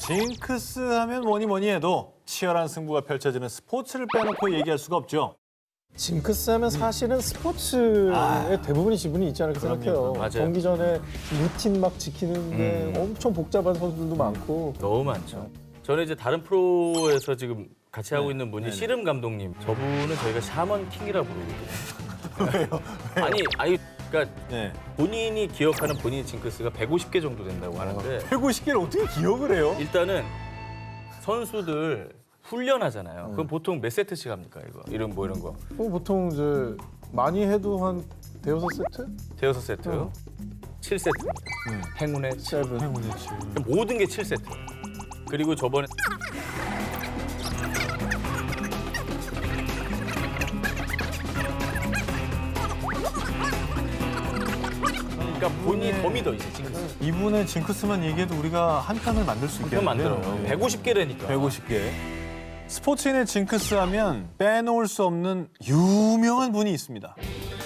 징크스 하면 뭐니 해도 치열한 승부가 펼쳐지는 스포츠를 빼놓고 얘기할 수가 없죠. 징크스 하면 사실은 스포츠의 대부분의 지분이 있지 않을까 생각해요. 맞아요. 경기 전에 루틴 막 지키는데 엄청 복잡한 선수들도 많고. 너무 많죠. 저는 이제 다른 프로에서 지금 같이 하고 있는 분이 네네. 씨름 감독님. 저분은 저희가 샤먼 킹이라고 부르거든요. 아니, 그러니까 네. 본인이 기억하는 본인의 징크스가 150개 정도 된다고 하는데 150개를 어떻게 기억을 해요? 일단은 선수들 훈련하잖아요. 그럼 보통 몇 세트씩 합니까, 이거? 이런 거. 보통 이제 많이 해도 한 대여섯 세트? 대여섯 세트. 7세트입니다. 행운의 7. 행운의 7. 모든 게 7세트. 그리고 저번에 그러니까 본인이 더 믿어 이제 징크스. 이분의 징크스만 얘기해도 우리가 한 편을 만들 수 그럼 있겠네요. 만들어요. 150개라니까. 150개. 스포츠인의 징크스 하면 빼놓을 수 없는 유명한 분이 있습니다.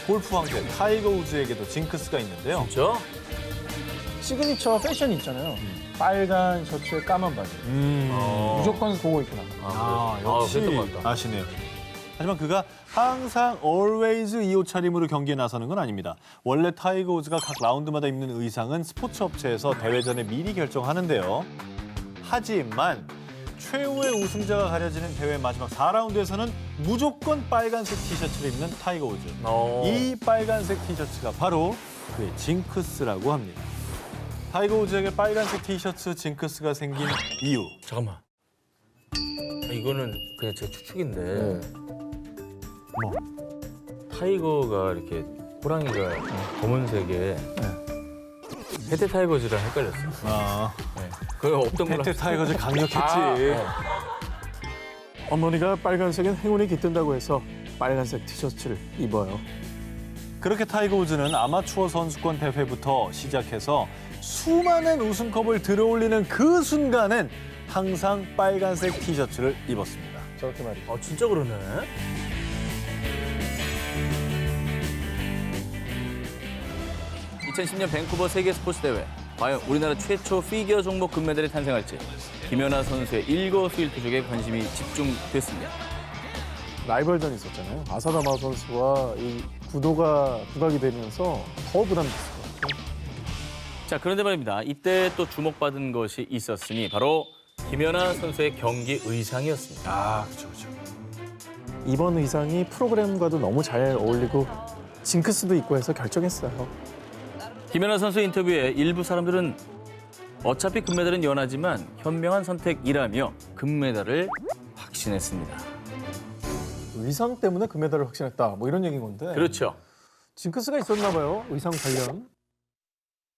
골프 왕자 타이거 우즈에게도 징크스가 있는데요. 그렇죠? 시그니처 패션이 있잖아요. 빨간 셔츠에 까만 바지. 무조건 보고 있구나. 역시 그랬던 것 같다. 아시네요. 하지만 그가 항상 always 이 옷차림으로 경기에 나서는 건 아닙니다. 원래 타이거 우즈가 각 라운드마다 입는 의상은 스포츠 업체에서 대회 전에 미리 결정하는데요. 하지만 최후의 우승자가 가려지는 대회 마지막 4라운드에서는 무조건 빨간색 티셔츠를 입는 타이거 우즈. 이 빨간색 티셔츠가 바로 그의 징크스라고 합니다. 타이거 우즈에게 빨간색 티셔츠 징크스가 생긴 이유. 잠깐만. 이거는 그냥 제 추측인데 뭐? 타이거가 이렇게 호랑이가 검은색에 페테 타이거즈랑 헷갈렸어. 아, 네. 그거 없던 걸로. 페테 타이거즈 강력했지. 어머니가 빨간색은 행운이 깃든다고 해서 빨간색 티셔츠를 입어요. 그렇게 타이거 우즈는 아마추어 선수권 대회부터 시작해서 수많은 우승컵을 들어올리는 그 순간엔 항상 빨간색 티셔츠를 입었습니다. 저렇게 말이죠. 아 진짜 그러네. (2010년) 밴쿠버 세계 스포츠 대회. 과연 우리나라 최초 피겨 종목 금메달이 탄생할지 김연아 선수의 일거수일투족에 관심이 집중됐습니다. 라이벌전이 있었잖아요. 아사다마 선수와 이 구도가 부각이 되면서 더 부담됐을 것 같아요. 자, 그런데 말입니다. 이때 또 주목받은 것이 있었으니 바로 김연아 선수의 경기 의상이었습니다. 아, 그렇죠. 이번 의상이 프로그램과도 너무 잘 어울리고 징크스도 있고 해서 결정했어요. 김연아 선수 인터뷰에 일부 사람들은 어차피 금메달은 연하지만 현명한 선택이라며 금메달을 확신했습니다. 의상 때문에 금메달을 확신했다. 뭐 이런 얘기인 건데. 그렇죠. 징크스가 있었나 봐요. 의상 관련.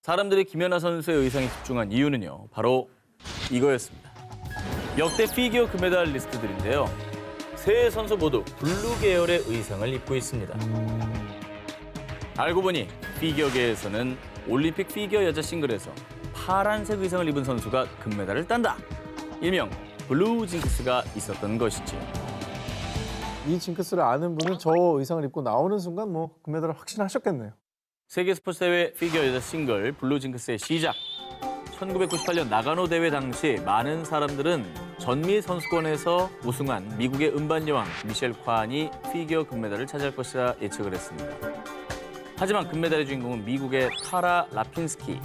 사람들이 김연아 선수의 의상에 집중한 이유는요. 바로 이거였습니다. 역대 피겨 금메달 리스트들인데요. 세 선수 모두 블루 계열의 의상을 입고 있습니다. 알고 보니 피겨계에서는 올림픽 피겨 여자 싱글에서 파란색 의상을 입은 선수가 금메달을 딴다. 일명 블루 징크스가 있었던 것이죠. 이 징크스를 아는 분은 저 의상을 입고 나오는 순간 뭐 금메달을 확신하셨겠네요. 세계 스포츠 대회 피겨 여자 싱글 블루 징크스의 시작. 1998년 나가노 대회 당시 많은 사람들은 전미 선수권에서 우승한 미국의 음반 여왕 미셸 콴이 피겨 금메달을 차지할 것이라 예측을 했습니다. 하지만 금메달의 주인공은 미국의 타라 라핀스키.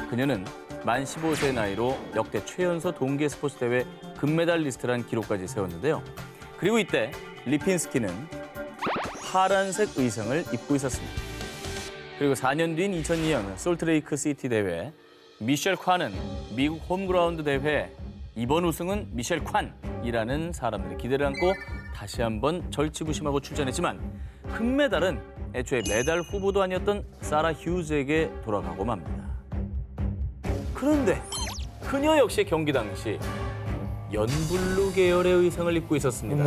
그녀는 만 15세의 나이로 역대 최연소 동계 스포츠 대회 금메달 리스트라는 기록까지 세웠는데요. 그리고 이때 리핀스키는 파란색 의상을 입고 있었습니다. 그리고 4년 뒤인 2002년 솔트레이크 시티 대회 미셸 콴은 미국 홈그라운드 대회 이번 우승은 미셸 콴이라는 사람들의 기대를 안고 다시 한번 절치부심하고 출전했지만 금메달은 애초에 메달 후보도 아니었던 사라 휴즈에게 돌아가고 맙니다. 그런데 그녀 역시 경기 당시 연블루 계열의 의상을 입고 있었습니다.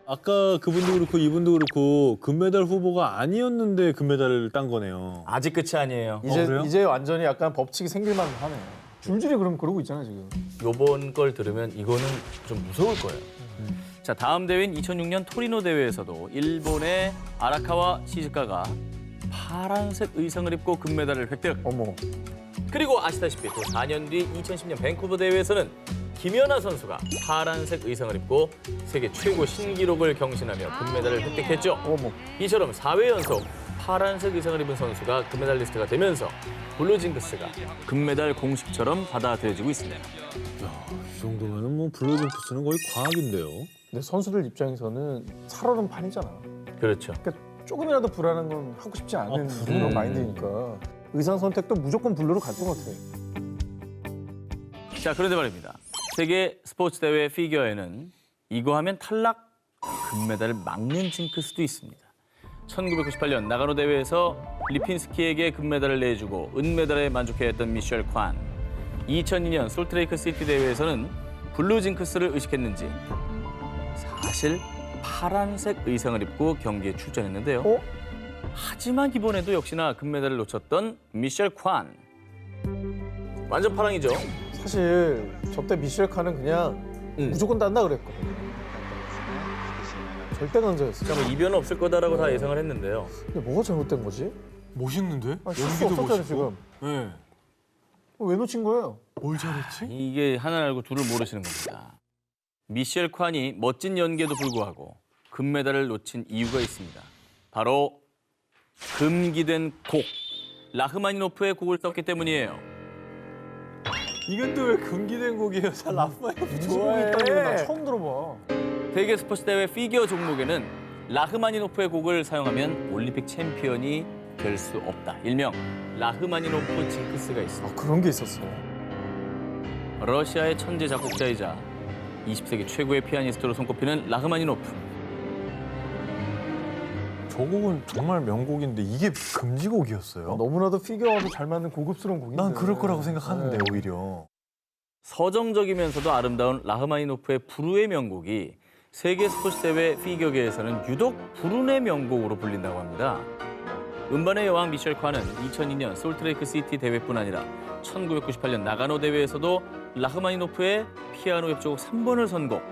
아까 그분도 그렇고 이분도 그렇고 금메달 후보가 아니었는데 금메달을 딴 거네요. 아직 끝이 아니에요. 그래요? 이제 완전히 약간 법칙이 생길만 하네요. 줄줄이 그럼 그러고 있잖아요, 지금. 요번 걸 들으면 이거는 좀 무서울 거예요. 자, 다음 대회인 2006년 토리노 대회에서도 일본의 아라카와 시즈카가 파란색 의상을 입고 금메달을 획득. 어머. 그리고 아시다시피 또 4년 뒤 2010년 밴쿠버 대회에서는 김연아 선수가 파란색 의상을 입고 세계 최고 신기록을 경신하며 금메달을 획득했죠. 어머. 이처럼 4회 연속 파란색 의상을 입은 선수가 금메달리스트가 되면서 블루징크스가 금메달 공식처럼 받아들여지고 있습니다. 이 정도면은 뭐 블루징크스는 거의 과학인데요. 근데 선수들 입장에서는 살얼음 판이잖아. 그렇죠. 그러니까 조금이라도 불안한 건 하고 싶지 않은 그런 마인드니까 의상 선택도 무조건 블루로 갈 것 같아. 자, 그런데 말입니다. 세계 스포츠 대회 피겨에는 이거 하면 탈락, 금메달을 막는 징크스도 있습니다. 1998년 나가노 대회에서 리핀스키에게 금메달을 내주고 은메달에 만족해했던 미셸 관. 2002년 솔트레이크 시티 대회에서는 블루 징크스를 의식했는지 사실 파란색 의상을 입고 경기에 출전했는데요. 어? 하지만 이번에도 역시나 금메달을 놓쳤던 미셸 관. 완전 파랑이죠. 사실 저때 미셸 칸은 그냥 무조건 딴다 그랬거든. 절대 강자였어. 그러니까 뭐 이변은 없을 거다라고 다 예상을 했는데요. 근데 뭐가 잘못된 거지? 멋있는데? 아, 실수 없었잖아 지금. 네. 왜 놓친 거예요? 뭘 잘했지? 이게 하나 알고 둘을 모르시는 겁니다. 미셸 칸이 멋진 연기에도 불구하고 금메달을 놓친 이유가 있습니다. 바로 금기된 곡, 라흐마니노프의 곡을 썼기 때문이에요. 이건 또 왜 금기된 곡이에요? 잘 라프마니노프 무슨 곡이 있다는 거나 처음 들어봐. 세계 스포츠 대회 피겨 종목에는 라흐마니노프의 곡을 사용하면 올림픽 챔피언이 될 수 없다. 일명 라흐마니노프 징크스가 있습니다. 아, 그런 게 있었어. 러시아의 천재 작곡자이자 20세기 최고의 피아니스트로 손꼽히는 라흐마니노프. 저 곡은 정말 명곡인데 이게 금지곡이었어요? 너무나도 피겨와도 잘 맞는 고급스러운 곡인데. 난 그럴 거라고 생각하는데 네. 오히려. 서정적이면서도 아름다운 라흐마니노프의 불후의 명곡이 세계 스포츠 대회 피겨계에서는 유독 불운의 명곡으로 불린다고 합니다. 음반의 여왕 미셸 칸은 2002년 솔트레이크 시티 대회뿐 아니라 1998년 나가노 대회에서도 라흐마니노프의 피아노 협주곡 3번을 선곡.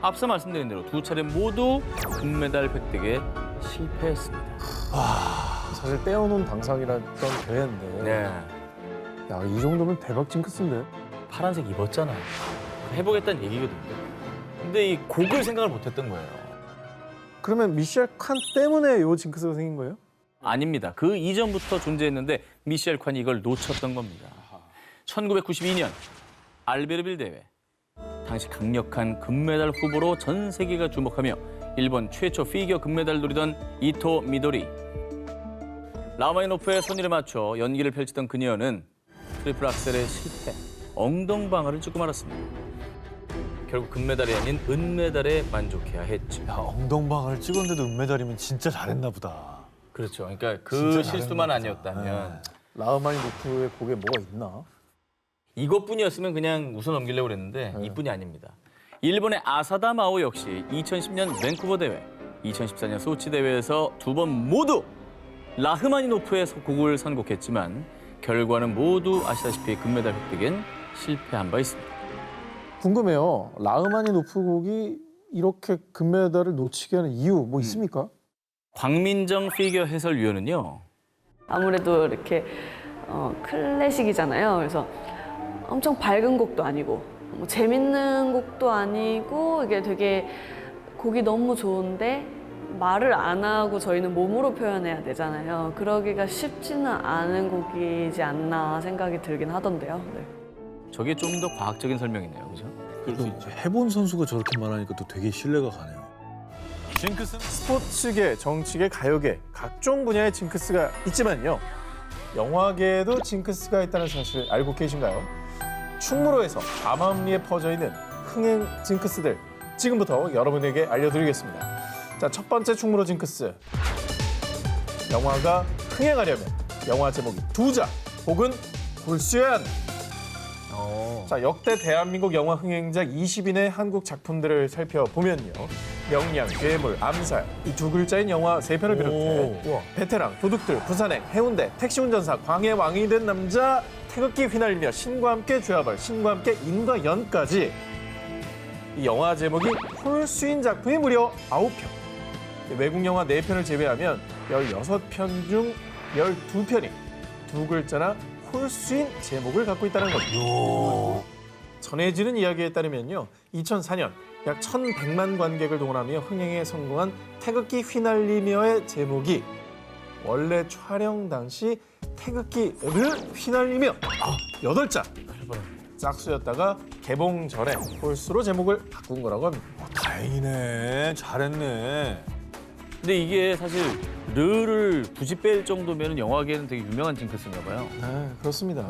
앞서 말씀드린 대로 두 차례 모두 금메달 획득에 실패했습니다. 사실 떼어놓은 당상이랐던 대회인데. 네, 야, 이 정도면 대박 징크스인데. 파란색 입었잖아요. 해보겠다는 얘기거든요. 근데 이 곡을 생각을 못했던 거예요. 그러면 미셸 칸 때문에 요 징크스가 생긴 거예요? 아닙니다. 그 이전부터 존재했는데 미셸 칸이 이걸 놓쳤던 겁니다. 1992년 알베르빌 대회. 당시 강력한 금메달 후보로 전 세계가 주목하며 일본 최초 피겨 금메달을 노리던 이토 미도리. 라흐마니노프의 손일에 맞춰 연기를 펼치던 그녀는 트리플 악셀에 실패, 엉덩방아를 찍고 말았습니다. 결국 금메달이 아닌 은메달에 만족해야 했죠. 야, 엉덩방아를 찍었는데도 은메달이면 진짜 잘했나 보다. 그렇죠. 그러니까 그 진짜 실수만 잘했나 아니었다면 라흐마니노프의 곡에 뭐가 있나? 이것뿐이었으면 그냥 웃어 넘기려고 그랬는데 이뿐이 아닙니다. 일본의 아사다 마오 역시 2010년 밴쿠버 대회, 2014년 소치 대회에서 두 번 모두 라흐마니노프의 곡을 선곡했지만 결과는 모두 아시다시피 금메달 획득엔 실패한 바 있습니다. 궁금해요. 라흐마니노프 곡이 이렇게 금메달을 놓치게 하는 이유 뭐 있습니까? 광민정 피겨 해설위원은요. 아무래도 이렇게 클래식이잖아요. 그래서 엄청 밝은 곡도 아니고 뭐 재밌는 곡도 아니고 이게 되게 곡이 너무 좋은데 말을 안 하고 저희는 몸으로 표현해야 되잖아요. 그러기가 쉽지는 않은 곡이지 않나 생각이 들긴 하던데요. 네. 저게 좀 더 과학적인 설명이네요. 그죠? 그럴 수 있죠. 해본 선수가 저렇게 말하니까 또 되게 신뢰가 가네요. 징크스는 스포츠계, 정치계, 가요계 각종 분야의 징크스가 있지만요. 영화계에도 징크스가 있다는 사실 알고 계신가요? 충무로에서 암암리에 퍼져 있는 흥행 징크스들 지금부터 여러분에게 알려드리겠습니다. 자, 첫 번째 충무로 징크스. 영화가 흥행하려면 영화 제목이 두자 혹은 굴수여야 한다. 자, 역대 대한민국 영화 흥행작 20인의 한국 작품들을 살펴보면요. 명량, 괴물, 암살 이 두 글자인 영화 3편을 비롯해 베테랑, 도둑들, 부산행, 해운대, 택시운전사, 광해 왕이 된 남자, 태극기 휘날리며 신과 함께 죄와벌, 신과 함께 인과 연까지 이 영화 제목이 홀수인 작품이 무려 9편. 외국 영화 4편을 제외하면 16편 중 12편이 두 글자나 홀수인 제목을 갖고 있다는 겁니다. 요. 전해지는 이야기에 따르면요. 2004년 약 1,100만 관객을 동원하며 흥행에 성공한 태극기 휘날리며의 제목이 원래 촬영 당시 태극기를 휘날리며 8자 짝수였다가 개봉 전에 홀수로 제목을 바꾼 거라고 합니다. 다행이네. 잘했네. 근데 이게 사실 르를 굳이 뺄 정도면 영화계는 되게 유명한 징크스인가 봐요. 네, 그렇습니다.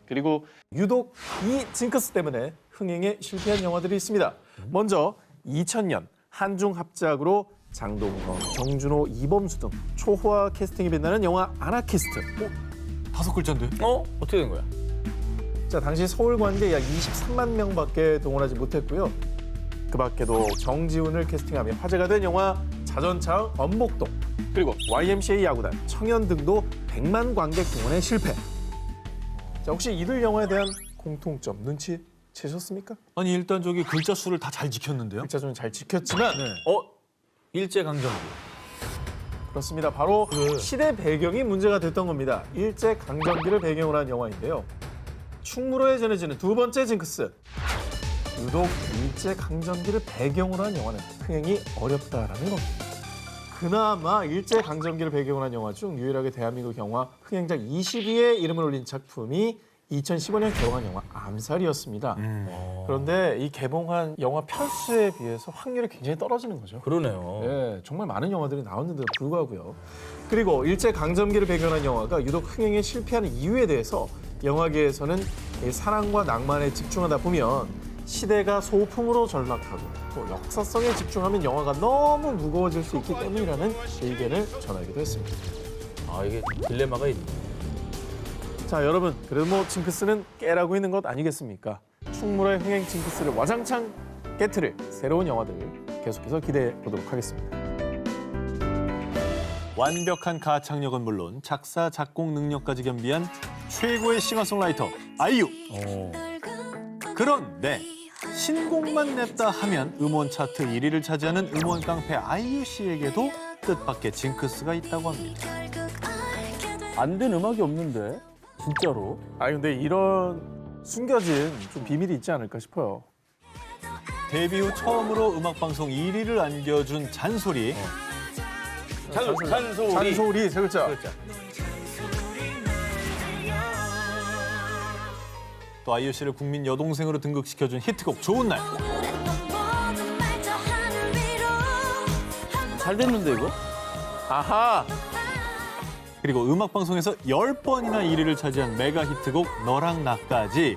그리고 유독 이 징크스 때문에 흥행에 실패한 영화들이 있습니다. 먼저 2000년 한중 합작으로 장동건, 정준호, 이범수 등 초호화 캐스팅이 빛나는 영화 아나키스트. 5글자인데? 어떻게 된 거야? 자, 당시 서울 관객 약 23만 명밖에 동원하지 못했고요. 그 밖에도 정지훈을 캐스팅하며 화제가 된 영화 자전차의 엄목동, 그리고 YMCA 야구단, 청년 등도 100만 관객 동원에 실패. 자, 혹시 이들 영화에 대한 공통점 눈치채셨습니까? 아니 일단 저기 글자 수를 다 잘 지켰는데요. 글자 좀 잘 지켰지만 네. 일제강점기. 그렇습니다. 바로 시대 배경이 문제가 됐던 겁니다. 일제 강점기를 배경으로 한 영화인데요. 충무로에 전해지는 두 번째 징크스. 유독 일제 강점기를 배경으로 한 영화는 흥행이 어렵다라는 겁니다. 그나마 일제 강점기를 배경으로 한 영화 중 유일하게 대한민국 영화 흥행작 20위에 이름을 올린 작품이 2015년 개봉한 영화 암살이었습니다. 그런데 이 개봉한 영화 편수에 비해서 확률이 굉장히 떨어지는 거죠. 그러네요. 네, 정말 많은 영화들이 나왔는데도 불구하고요. 그리고 일제 강점기를 배경한 영화가 유독 흥행에 실패하는 이유에 대해서 영화계에서는 이 사랑과 낭만에 집중하다 보면 시대가 소품으로 전락하고 또 역사성에 집중하면 영화가 너무 무거워질 수 있기 때문이라는 의견을 전하기도 했습니다. 이게 딜레마가 있네. 자, 여러분, 그래도 뭐 징크스는 깨라고 있는 것 아니겠습니까? 충무로의 흥행 징크스를 와장창 깨트릴 새로운 영화들 계속해서 기대해 보도록 하겠습니다. 완벽한 가창력은 물론 작사, 작곡 능력까지 겸비한 최고의 싱어송라이터 아이유. 그런데 신곡만 냈다 하면 음원 차트 1위를 차지하는 음원 깡패 아이유 씨에게도 뜻밖의 징크스가 있다고 합니다. 안 된 음악이 없는데 진짜로? 근데 이런 숨겨진 좀 비밀이 있지 않을까 싶어요. 데뷔 후 처음으로 음악방송 1위를 안겨준 잔소리. 잔소리. 잔소리 세 글자. 또 아이유 씨를 국민 여동생으로 등극시켜준 히트곡 좋은 날. 잘 됐는데 이거? 아하! 그리고 음악방송에서 10번이나 1위를 차지한 메가 히트곡 너랑 나까지.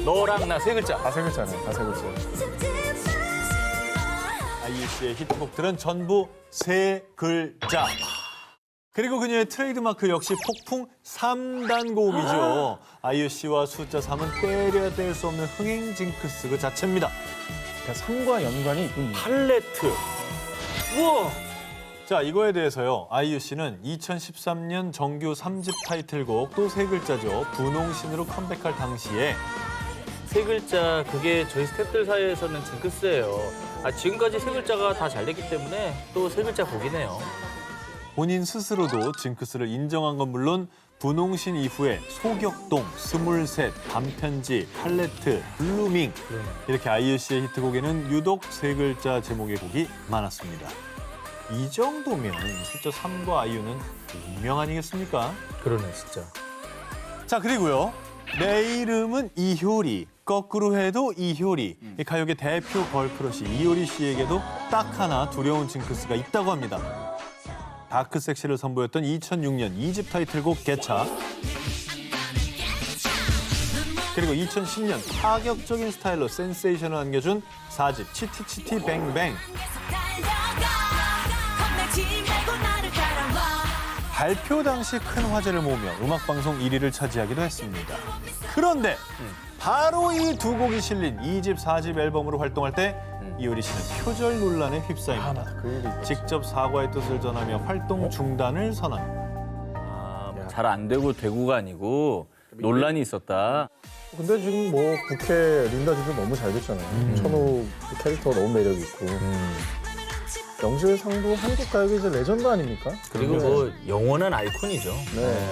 너랑 나 세 글자. 다 세 글자네, 다 세 글자. 아이유 씨의 히트곡들은 전부 세 글자. 그리고 그녀의 트레이드마크 역시 폭풍 3단 고음이죠. 아이유 씨와 숫자 3은 때려야 뗄 수 없는 흥행 징크스 그 자체입니다. 그러니까 3과 연관이 있군요. 팔레트. 우와. 자, 이거에 대해서요. 아이유 씨는 2013년 정규 3집 타이틀곡 또 세 글자죠. 분홍신으로 컴백할 당시에 세 글자 그게 저희 스태프들 사이에서는 징크스예요. 지금까지 세 글자가 다 잘 됐기 때문에 또 세 글자 곡이네요. 본인 스스로도 징크스를 인정한 건 물론 분홍신 이후에 소격동, 23, 밤편지, 팔레트, 블루밍 이렇게 아이유 씨의 히트곡에는 유독 세 글자 제목의 곡이 많았습니다. 이 정도면 숫자 3과 아이유는 운명 아니겠습니까? 그러네 진짜. 자, 그리고요. 내 이름은 이효리, 거꾸로 해도 이효리. 이 가요계 대표 걸크러쉬 이효리 씨에게도 딱 하나 두려운 징크스가 있다고 합니다. 다크 섹시를 선보였던 2006년 2집 타이틀곡 개차. 그리고 2010년 파격적인 스타일로 센세이션을 안겨준 4집 치티치티 뱅뱅. 발표 당시 큰 화제를 모으며 음악방송 1위를 차지하기도 했습니다. 그런데 바로 이 두 곡이 실린 2집, 4집 앨범으로 활동할 때 이효리 씨는 표절 논란에 휩싸입니다. 그 일이 있었지. 직접 사과의 뜻을 전하며 활동 중단을 선언. 잘 안 되고 되고가 아니고 논란이 있었다. 근데 지금 뭐 부캐 린다지도 너무 잘 됐잖아요. 천호 그 캐릭터가 너무 매력 있고. 명실상부 한국 가요계 이제 레전드 아닙니까? 그리고 뭐 영원한 아이콘이죠. 네.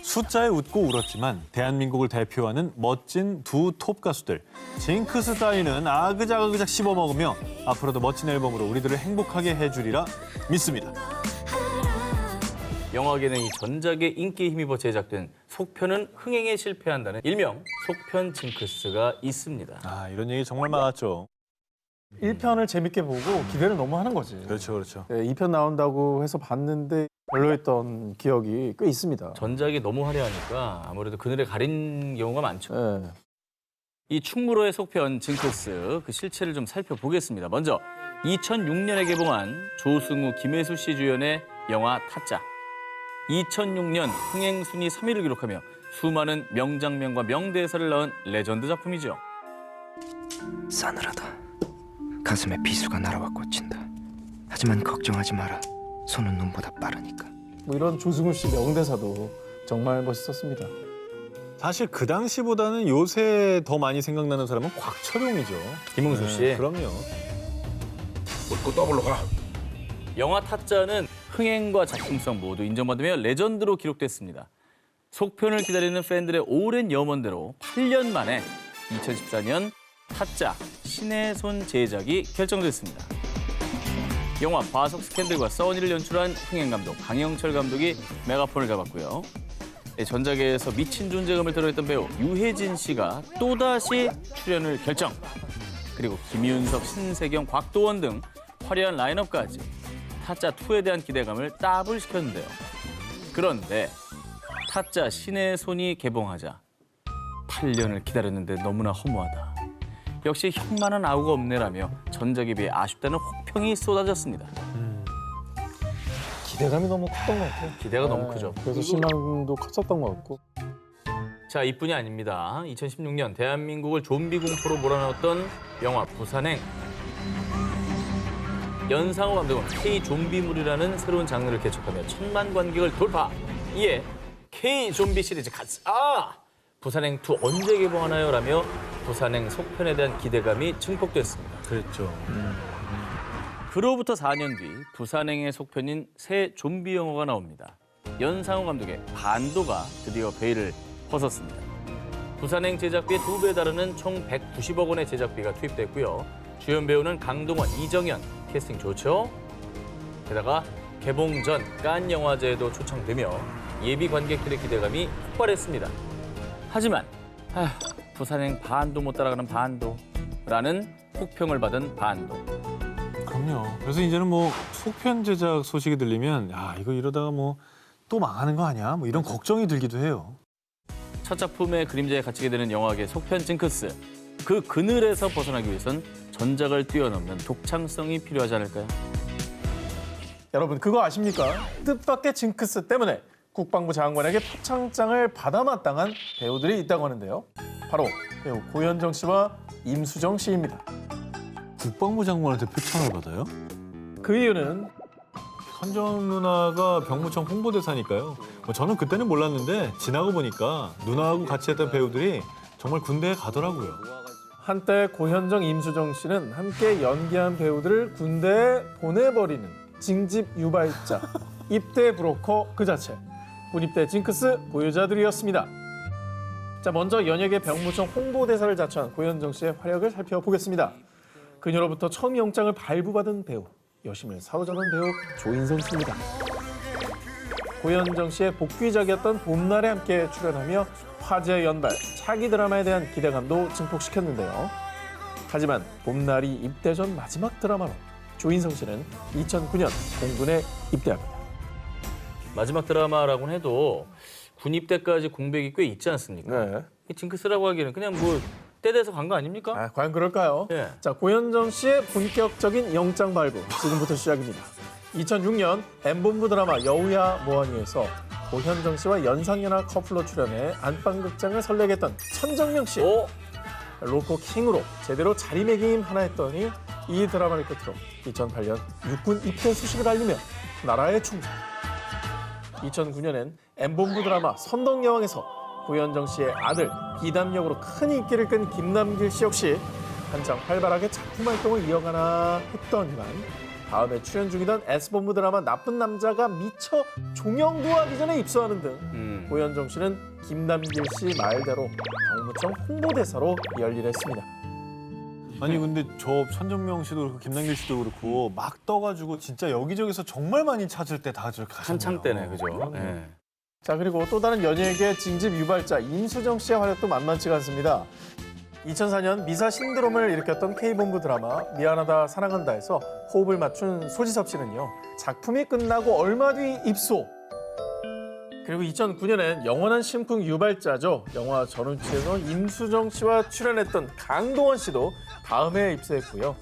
숫자에 웃고 울었지만 대한민국을 대표하는 멋진 두 톱 가수들. 징크스 따위는 아그작아그작 씹어먹으며 앞으로도 멋진 앨범으로 우리들을 행복하게 해주리라 믿습니다. 영화계는 이 전작의 인기에 힘입어 제작된 속편은 흥행에 실패한다는 일명 속편 징크스가 있습니다. 아, 이런 얘기 정말 많았죠. 1편을 재밌게 보고 기대를 너무 하는 거지. 그렇죠, 그렇죠. 네, 2편 나온다고 해서 봤는데 별로였던 기억이 꽤 있습니다. 전작이 너무 화려하니까 아무래도 그늘에 가린 경우가 많죠. 네. 이 충무로의 속편 징크스 그 실체를 좀 살펴보겠습니다. 먼저 2006년에 개봉한 조승우, 김혜수 씨 주연의 영화 타짜. 2006년 흥행 순위 3위를 기록하며 수많은 명장면과 명대사를 낳은 레전드 작품이죠. 싸늘하다. 가슴에 비수가 날아와 꽂힌다. 하지만 걱정하지 마라. 손은 눈보다 빠르니까. 뭐 이런 조승우 씨 명대사도 정말 멋있었습니다. 사실 그 당시보다는 요새 더 많이 생각나는 사람은 곽철용이죠. 김웅수 씨. 그럼요. 웃고 더블로 가. 영화 타짜는 흥행과 작품성 모두 인정받으며 레전드로 기록됐습니다. 속편을 기다리는 팬들의 오랜 염원대로 8년 만에 2014년 타짜 신의 손 제작이 결정됐습니다. 영화 과속 스캔들과 써니를 연출한 흥행감독 강영철 감독이 메가폰을 잡았고요. 전작에서 미친 존재감을 드러냈던 배우 유해진 씨가 또다시 출연을 결정. 그리고 김윤석, 신세경, 곽도원 등 화려한 라인업까지 타짜2에 대한 기대감을 따블시켰는데요. 그런데 타짜 신의 손이 개봉하자 8년을 기다렸는데 너무나 허무하다. 역시 형만한 아우가 없네라며 전작에 비해 아쉽다는 혹평이 쏟아졌습니다. 기대감이 너무 컸던 것 같아요. 기대가 너무 크죠. 그래서 실망도 컸었던 것 같고. 자, 이뿐이 아닙니다. 2016년 대한민국을 좀비 공포로 몰아넣었던 영화 부산행. 연상호 감독은 K-좀비물이라는 새로운 장르를 개척하며 1000만 관객을 돌파. 이에 K-좀비 시리즈 부산행2 언제 개봉하나요? 라며 부산행 속편에 대한 기대감이 증폭됐습니다. 그랬죠. 그로부터 4년 뒤 부산행의 속편인 새 좀비 영화가 나옵니다. 연상호 감독의 반도가 드디어 베일을 벗었습니다. 부산행 제작비의 2배에 달하는 총 190억 원의 제작비가 투입됐고요. 주연 배우는 강동원, 이정현, 캐스팅 좋죠? 게다가 개봉 전 칸 영화제에도 초청되며 예비 관객들의 기대감이 폭발했습니다. 하지만 부산행 반도 못 따라가는 반도라는 혹평을 받은 반도. 그럼요. 그래서 이제는 뭐 속편 제작 소식이 들리면 야, 이거 이러다가 뭐 또 망하는 거 아니야? 뭐 이런 걱정이 들기도 해요. 첫 작품의 그림자에 갇히게 되는 영화계 속편 징크스. 그 그늘에서 벗어나기 위해선 전작을 뛰어넘는 독창성이 필요하지 않을까요? 여러분 그거 아십니까? 뜻밖의 징크스 때문에 국방부 장관에게 표창장을 받아마땅한 배우들이 있다고 하는데요. 바로 배우 고현정 씨와 임수정 씨입니다. 국방부 장관한테 표창을 받아요? 그 이유는 현정 누나가 병무청 홍보대사니까요. 뭐 저는 그때는 몰랐는데 지나고 보니까 누나하고 같이 했던 배우들이 정말 군대에 가더라고요. 한때 고현정, 임수정 씨는 함께 연기한 배우들을 군대에 보내버리는 징집 유발자, 입대 브로커 그 자체. 군입대 징크스 보유자들이었습니다. 자, 먼저 연예계 병무청 홍보대사를 자처한 고현정 씨의 활약을 살펴보겠습니다. 그녀로부터 처음 영장을 발부받은 배우, 여심을 사로잡은 배우 조인성 씨입니다. 고현정 씨의 복귀작이었던 봄날에 함께 출연하며 화제 연발, 차기 드라마에 대한 기대감도 증폭시켰는데요. 하지만 봄날이 입대 전 마지막 드라마로 조인성 씨는 2009년 공군에 입대합니다. 마지막 드라마라고는 해도 군 입대까지 공백이 꽤 있지 않습니까? 네. 이 징크스라고 하기에는 그냥 뭐 떼대서 간 거 아닙니까? 과연 그럴까요? 예. 자, 고현정 씨의 본격적인 영장 발부 지금부터 시작입니다. 2006년 M본부 드라마 여우야 뭐하니에서 고현정 씨와 연상연하 커플로 출연해 안방극장을 설레게 했던 천정명 씨. 로코 킹으로 제대로 자리매김 하나 했더니 이 드라마를 끝으로 2008년 육군 입대 소식을 알리며 나라의 충성. 2009년엔 M본부 드라마 선덕여왕에서 고현정 씨의 아들 비담 역으로 큰 인기를 끈 김남길 씨 역시 한창 활발하게 작품 활동을 이어가나 했더니만 다음에 출연 중이던 S본부 드라마 나쁜 남자가 미처 종영도하기 전에 입소하는 등 고현정 씨는 김남길 씨 말대로 병무청 홍보대사로 열일했습니다. 아니 근데 저 천정명 씨도 그렇고 김남길 씨도 그렇고 막 떠가지고 진짜 여기저기서 정말 많이 찾을 때 다 저렇게 가셨네요. 한창 때네, 그죠? 예. 자, 그리고 또 다른 연예계 징집 유발자 임수정 씨의 활약도 만만치가 않습니다. 2004년 미사 신드롬을 일으켰던 K본부 드라마 미안하다 사랑한다에서 호흡을 맞춘 소지섭 씨는요. 작품이 끝나고 얼마 뒤 입소. 그리고 2009년엔 영원한 심쿵 유발자죠. 영화 전우치에서 임수정 씨와 출연했던 강동원 씨도 다음 해에 입소했고요.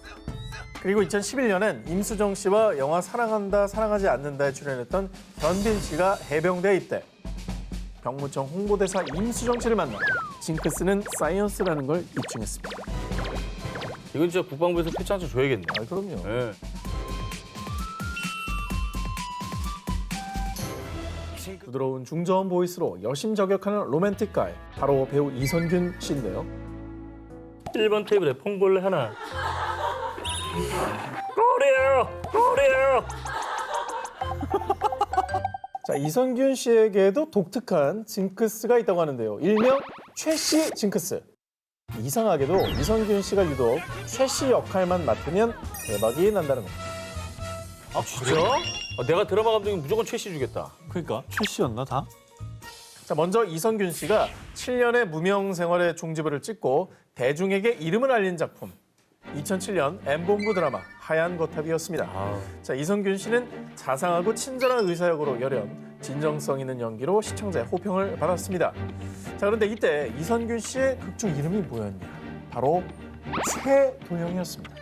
그리고 2011년엔 임수정 씨와 영화 사랑한다 사랑하지 않는다에 출연했던 현빈 씨가 해병대에 입대. 병무청 홍보대사 임수정 씨를 만나 징크스는 사이언스라는 걸 입증했습니다. 이건 진짜 국방부에서 표창장 줘야겠네. 아, 그럼요. 예. 부드러운 중저음 보이스로 여심저격하는 로맨틱 가이, 바로 배우 이선균 씨인데요. 1번 테이블에 퐁골레 하나. 꼬리요! 꼬리요! 자, 이선균 씨에게도 독특한 징크스가 있다고 하는데요. 일명 최씨 징크스. 이상하게도 이선균 씨가 유독 최씨 역할만 맡으면 대박이 난다는 겁니다. 아, 진짜? 내가 드라마 감독이면 무조건 최씨 주겠다. 그러니까 최 씨였나 다? 자, 먼저 이선균 씨가 7년의 무명 생활의 종지부를 찍고 대중에게 이름을 알린 작품. 2007년 M본부 드라마 하얀 거탑이었습니다. 자, 이선균 씨는 자상하고 친절한 의사 역으로 열연, 진정성 있는 연기로 시청자의 호평을 받았습니다. 자, 그런데 이때 이선균 씨의 극중 이름이 뭐였냐? 바로 최도영이었습니다.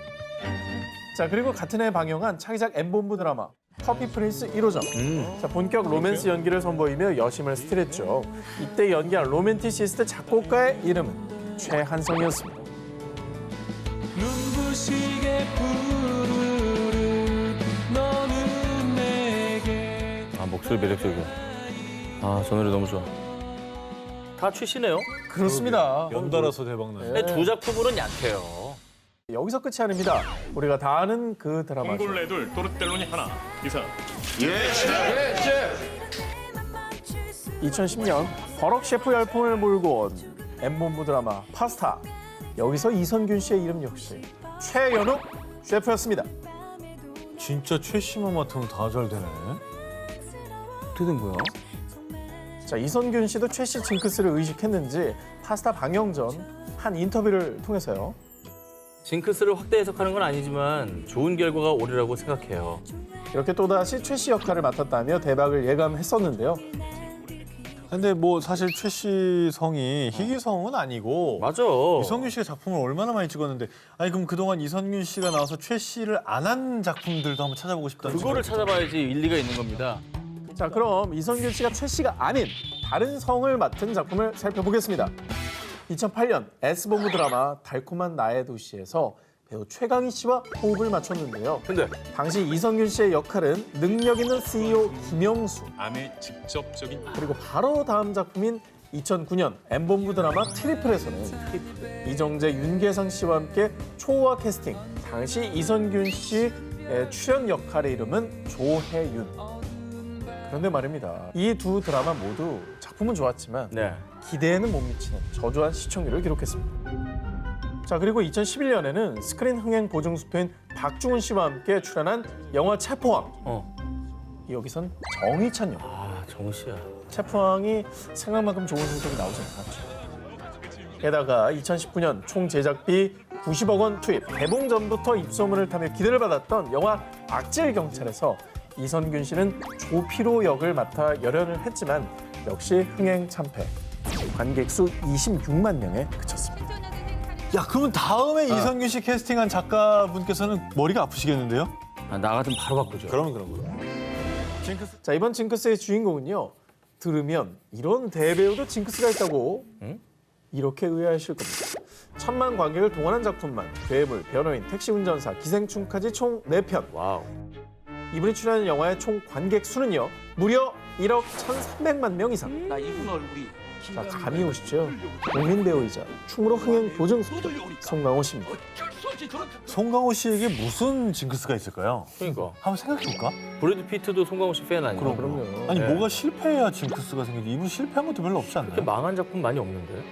자, 그리고 같은 해 방영한 차기작 M본부 드라마 커피 프린스 1호점. 자, 본격 로맨스 연기를 선보이며 여심을 스틸했죠. 이때 연기한 로맨티시스트 작곡가의 이름은 최한성이었습니다. 눈부시게 부르는 너는 내게. 아, 목소리 매력적이야. 아, 저 노래 너무 좋아. 다 최씨네요? 그렇습니다. 연달아서 대박나요. 네. 근데 두 작품으로는 약해요. 여기서 끝이 아닙니다. 우리가 다 아는 그 드라마죠. 퐁골레 둘, 또르텔로니 하나. 이상. 2010년 버럭 셰프 열풍을 몰고 온 M본부 드라마 파스타. 여기서 이선균 씨의 이름 역시 최연욱 셰프였습니다. 진짜 최 씨만 맡으면 다 잘 되네. 어떻게 된 거야? 자, 이선균 씨도 최 씨 징크스를 의식했는지 파스타 방영 전 한 인터뷰를 통해서요. 징크스를 확대 해석하는 건 아니지만 좋은 결과가 오리라고 생각해요. 이렇게 또다시 최 씨 역할을 맡았다며 대박을 예감했었는데요. 근데 뭐 사실 최 씨 성이 희귀성은 아니고 맞아. 이선균 씨가 작품을 얼마나 많이 찍었는데 아니 그럼 그동안 이선균 씨가 나와서 최 씨를 안 한 작품들도 한번 찾아보고 싶다는 그거를 찾아봐야지 일리가 있는 겁니다. 자, 그럼 이선균 씨가 최 씨가 아닌 다른 성을 맡은 작품을 살펴보겠습니다. 2008년 S본부 드라마 달콤한 나의 도시에서 배우 최강희 씨와 호흡을 맞췄는데요. 근데 당시 이선균 씨의 역할은 능력 있는 CEO 김영수. 암의 직접적인 그리고 바로 다음 작품인 2009년 M본부 드라마 트리플에서는 이정재, 윤계상 씨와 함께 초호화 캐스팅. 당시 이선균 씨의 출연 역할의 이름은 조혜윤. 그런데 말입니다. 이 두 드라마 모두 작품은 좋았지만 네. 기대에는 못 미치는 저조한 시청률을 기록했습니다. 자, 그리고 2011년에는 스크린 흥행 보증 수표인 박중훈 씨와 함께 출연한 영화 체포왕. 여기선 정희찬 역. 아, 정우 씨야. 체포왕이 생각만큼 좋은 성적이 나오지 않았죠. 게다가 2019년 총 제작비 90억 원 투입, 개봉 전부터 입소문을 타며 기대를 받았던 영화 악질 경찰에서 이선균 씨는 조피로 역을 맡아 열연을 했지만 역시 흥행 참패. 관객 수 26만 명에 그쳤습니다. 야 그러면 다음에 이선균 씨 캐스팅한 작가분께서는 머리가 아프시겠는데요? 아, 나 같으면 바로 바꾸죠. 그러면 그런 거예요. 징크스. 자, 이번 징크스의 주인공은요. 들으면 이런 대배우도 징크스가 있다고 이렇게 의아하실 겁니다. 천만 관객을 동원한 작품만 괴물, 변호인, 택시 운전사, 기생충까지 총 4편. 와우. 이분이 출연한 영화의 총 관객 수는요. 무려 1억 1,300만 명 이상. 나 이분 얼굴이 자, 감이 오시죠? 국민 배우이자 충무로 흥행 보증 속도 송강호 씨입니다. 송강호 씨에게 무슨 징크스가 있을까요? 그러니까 한번 생각해볼까? 브래드 피트도 송강호 씨 팬 아니에요? 그럼요. 아니 네. 뭐가 실패해야 징크스가 생기지? 이분 실패한 것도 별로 없지 않나요? 망한 작품 많이 없는데.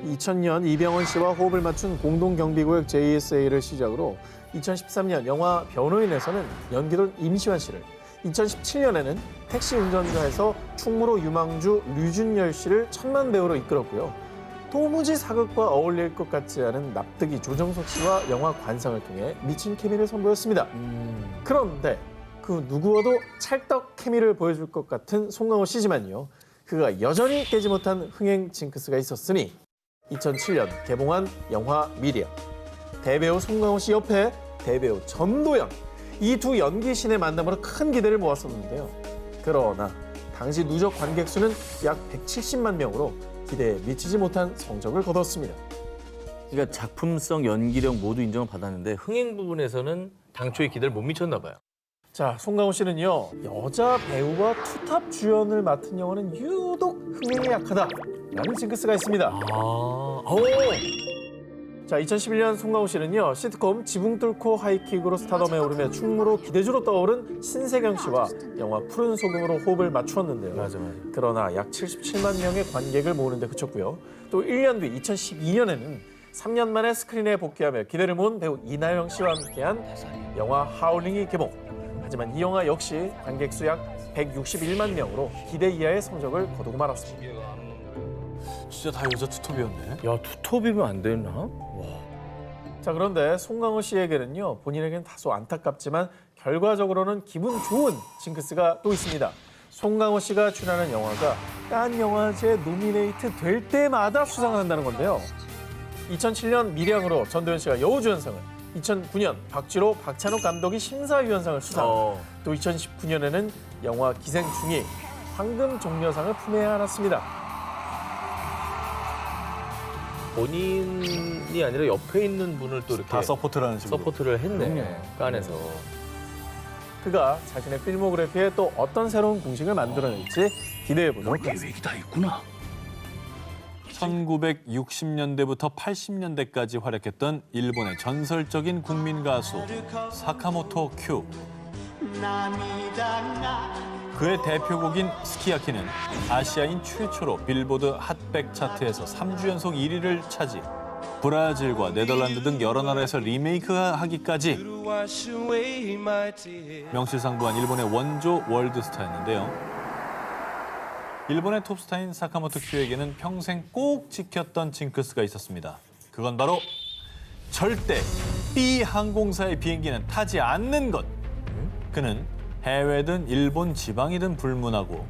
2000년 이병헌 씨와 호흡을 맞춘 공동경비구역 JSA를 시작으로 2013년 영화 변호인에서는 연기돈 임시완 씨를, 2017년에는 택시 운전자에서 충무로 유망주 류준열 씨를 천만 배우로 이끌었고요. 도무지 사극과 어울릴 것 같지 않은 납득이 조정석 씨와 영화 관상을 통해 미친 케미를 선보였습니다. 그런데 그 누구와도 찰떡 케미를 보여줄 것 같은 송강호 씨지만요. 그가 여전히 깨지 못한 흥행 징크스가 있었으니 2007년 개봉한 영화 미리야. 대배우 송강호 씨 옆에 대배우 전도연. 이 두 연기신의 만남으로 큰 기대를 모았었는데요. 그러나 당시 누적 관객 수는 약 170만 명으로 기대에 미치지 못한 성적을 거뒀습니다. 그러니까 작품성, 연기력 모두 인정을 받았는데 흥행 부분에서는 당초의 기대를 못 미쳤나 봐요. 자, 송강호 씨는요. 여자 배우와 투탑 주연을 맡은 영화는 유독 흥행에 약하다라는 징크스가 있습니다. 자, 2011년 송강호 씨는요. 시트콤 지붕 뚫고 하이킥으로 스타덤에 오르며 충무로 기대주로 떠오른 신세경 씨와 영화 푸른 소금으로 호흡을 맞추었는데요. 맞아. 그러나 약 77만 명의 관객을 모으는 데 그쳤고요. 또 1년 뒤 2012년에는 3년 만에 스크린에 복귀하며 기대를 모은 배우 이나영 씨와 함께한 영화 하울링이 개봉. 하지만 이 영화 역시 관객 수 약 161만 명으로 기대 이하의 성적을 거두고 말았습니다. 진짜 다 여자 투톱이었네. 야, 투톱이면 안 되나? 자, 그런데 송강호 씨에게는요. 본인에게는 다소 안타깝지만 결과적으로는 기분 좋은 징크스가 또 있습니다. 송강호 씨가 출연하는 영화가 칸 영화제 노미네이트 될 때마다 수상을 한다는 건데요. 2007년 미량으로 전도연 씨가 여우주연상을, 2009년 박지로 박찬욱 감독이 심사위원상을 수상, 또 2019년에는 영화 기생충이 황금종려상을 품에야 안았습니다. 본인이 아니라 옆에 있는 분을 또 이렇게 다 서포트라는 식으로. 서포트를 했네. 깐에서. 그가 자신의 필모그래피에 또 어떤 새로운 공식을 만들어낼지 기대해보도록 하겠습니다. 계획이 다 있구나. 1960년대부터 80년대까지 활약했던 일본의 전설적인 국민 가수 사카모토 큐. 그의 대표곡인 스키야키는 아시아인 최초로 빌보드 핫백 차트에서 3주 연속 1위를 차지, 브라질과 네덜란드 등 여러 나라에서 리메이크하기까지 명실상부한 일본의 원조 월드스타였는데요. 일본의 톱스타인 사카모토 큐에게는 평생 꼭 지켰던 징크스가 있었습니다. 그건 바로 절대 B 항공사의 비행기는 타지 않는 것. 그는 해외든 일본 지방이든 불문하고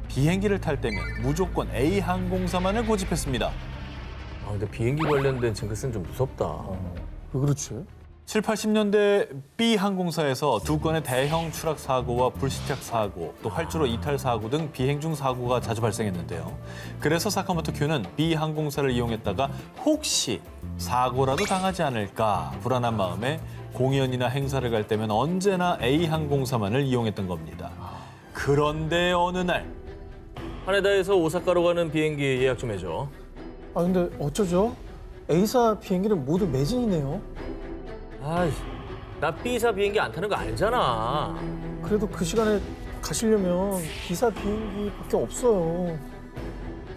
비행기를 탈 때면 무조건 A 항공사만을 고집했습니다. 아, 근데 비행기 관련된 징크스는 좀 무섭다. 왜 그렇지? 7, 80년대 B 항공사에서 두 건의 대형 추락 사고와 불시착 사고, 또 활주로 이탈 사고 등 비행 중 사고가 자주 발생했는데요. 그래서 사카모토 큐는 B 항공사를 이용했다가 혹시 사고라도 당하지 않을까 불안한 마음에 공연이나 행사를 갈 때면 언제나 A 항공사만을 이용했던 겁니다. 그런데 어느 날 하네다에서 오사카로 가는 비행기 예약 좀 해줘. 아, 근데 어쩌죠? A사 비행기는 모두 매진이네요. 아이, 나 B사 비행기 안 타는 거 알잖아. 그래도 그 시간에 가시려면 B사 비행기밖에 없어요.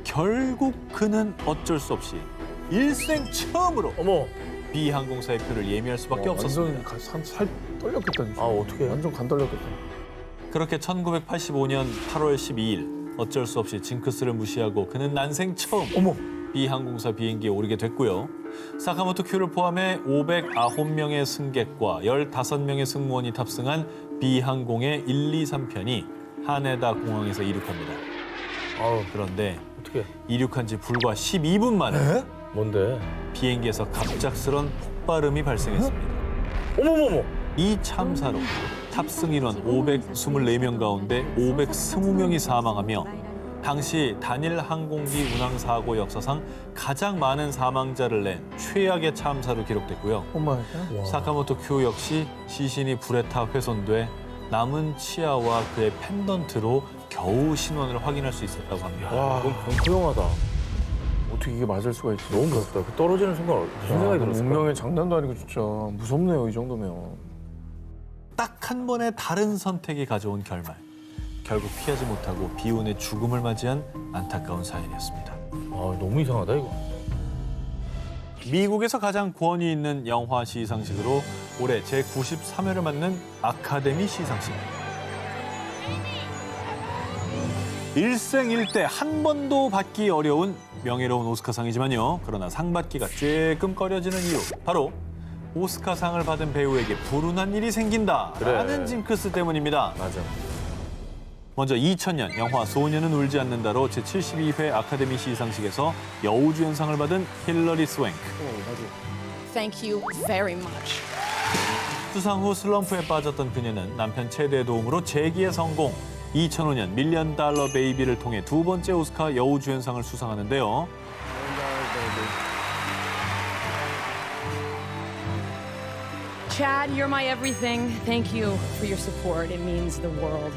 결국 그는 어쩔 수 없이 일생 처음으로 어머, B 항공사의 표를 예매할 수밖에 없었습니다. 완전 살 떨렸겠다. 아, 어떡해. 완전 간 떨렸겠다. 그렇게 1985년 8월 12일 어쩔 수 없이 징크스를 무시하고 그는 난생 처음 B 항공사 비행기에 오르게 됐고요. 사카모토 큐를 포함해 509명의 승객과 15명의 승무원이 탑승한 B 항공의 1, 2, 3편이 하네다 공항에서 이륙합니다. 그런데 어떻게? 이륙한 지 불과 12분 만에 뭔데? 비행기에서 갑작스런 폭발음이 발생했습니다. 어머머머. 이 참사로 탑승 인원 524명 가운데 520명이 사망하며 당시 단일 항공기 운항 사고 역사상 가장 많은 사망자를 낸 최악의 참사로 기록됐고요. 사카모토 큐 역시 시신이 불에 타 훼손돼 남은 치아와 그의 펜던트로 겨우 신원을 확인할 수 있었다고 합니다. 와, 그건 공포영화다. 어떻게 이게 맞을 수가 있지? 너무 무섭다. 그 떨어지는 순간 무슨 생각이 들었을까? 운명의 장난도 아니고 진짜 무섭네요, 이 정도면. 딱 한 번의 다른 선택이 가져온 결말. 결국 피하지 못하고 비운의 죽음을 맞이한 안타까운 사연이었습니다. 아, 너무 이상하다 이거. 미국에서 가장 권위 있는 영화 시상식으로 올해 제93회를 맞는 아카데미 시상식. 일생일대 한 번도 받기 어려운 명예로운 오스카상이지만요. 그러나 상 받기가 쬐끔 꺼려지는 이유. 바로 오스카상을 받은 배우에게 불운한 일이 생긴다라는 그래. 징크스 때문입니다. 맞아. 먼저 2000년 영화 소녀는 울지 않는다로 제72회 아카데미 시상식에서 여우주연상을 받은 힐러리 스웽크. Thank you very much. 수상 후 슬럼프에 빠졌던 그녀는 남편 최대의 도움으로 재기에 성공. 2005년 밀리언 달러 베이비를 통해 두 번째 오스카 여우주연상을 수상하는데요. Chad, you're my everything. Thank you for your support. It means the world.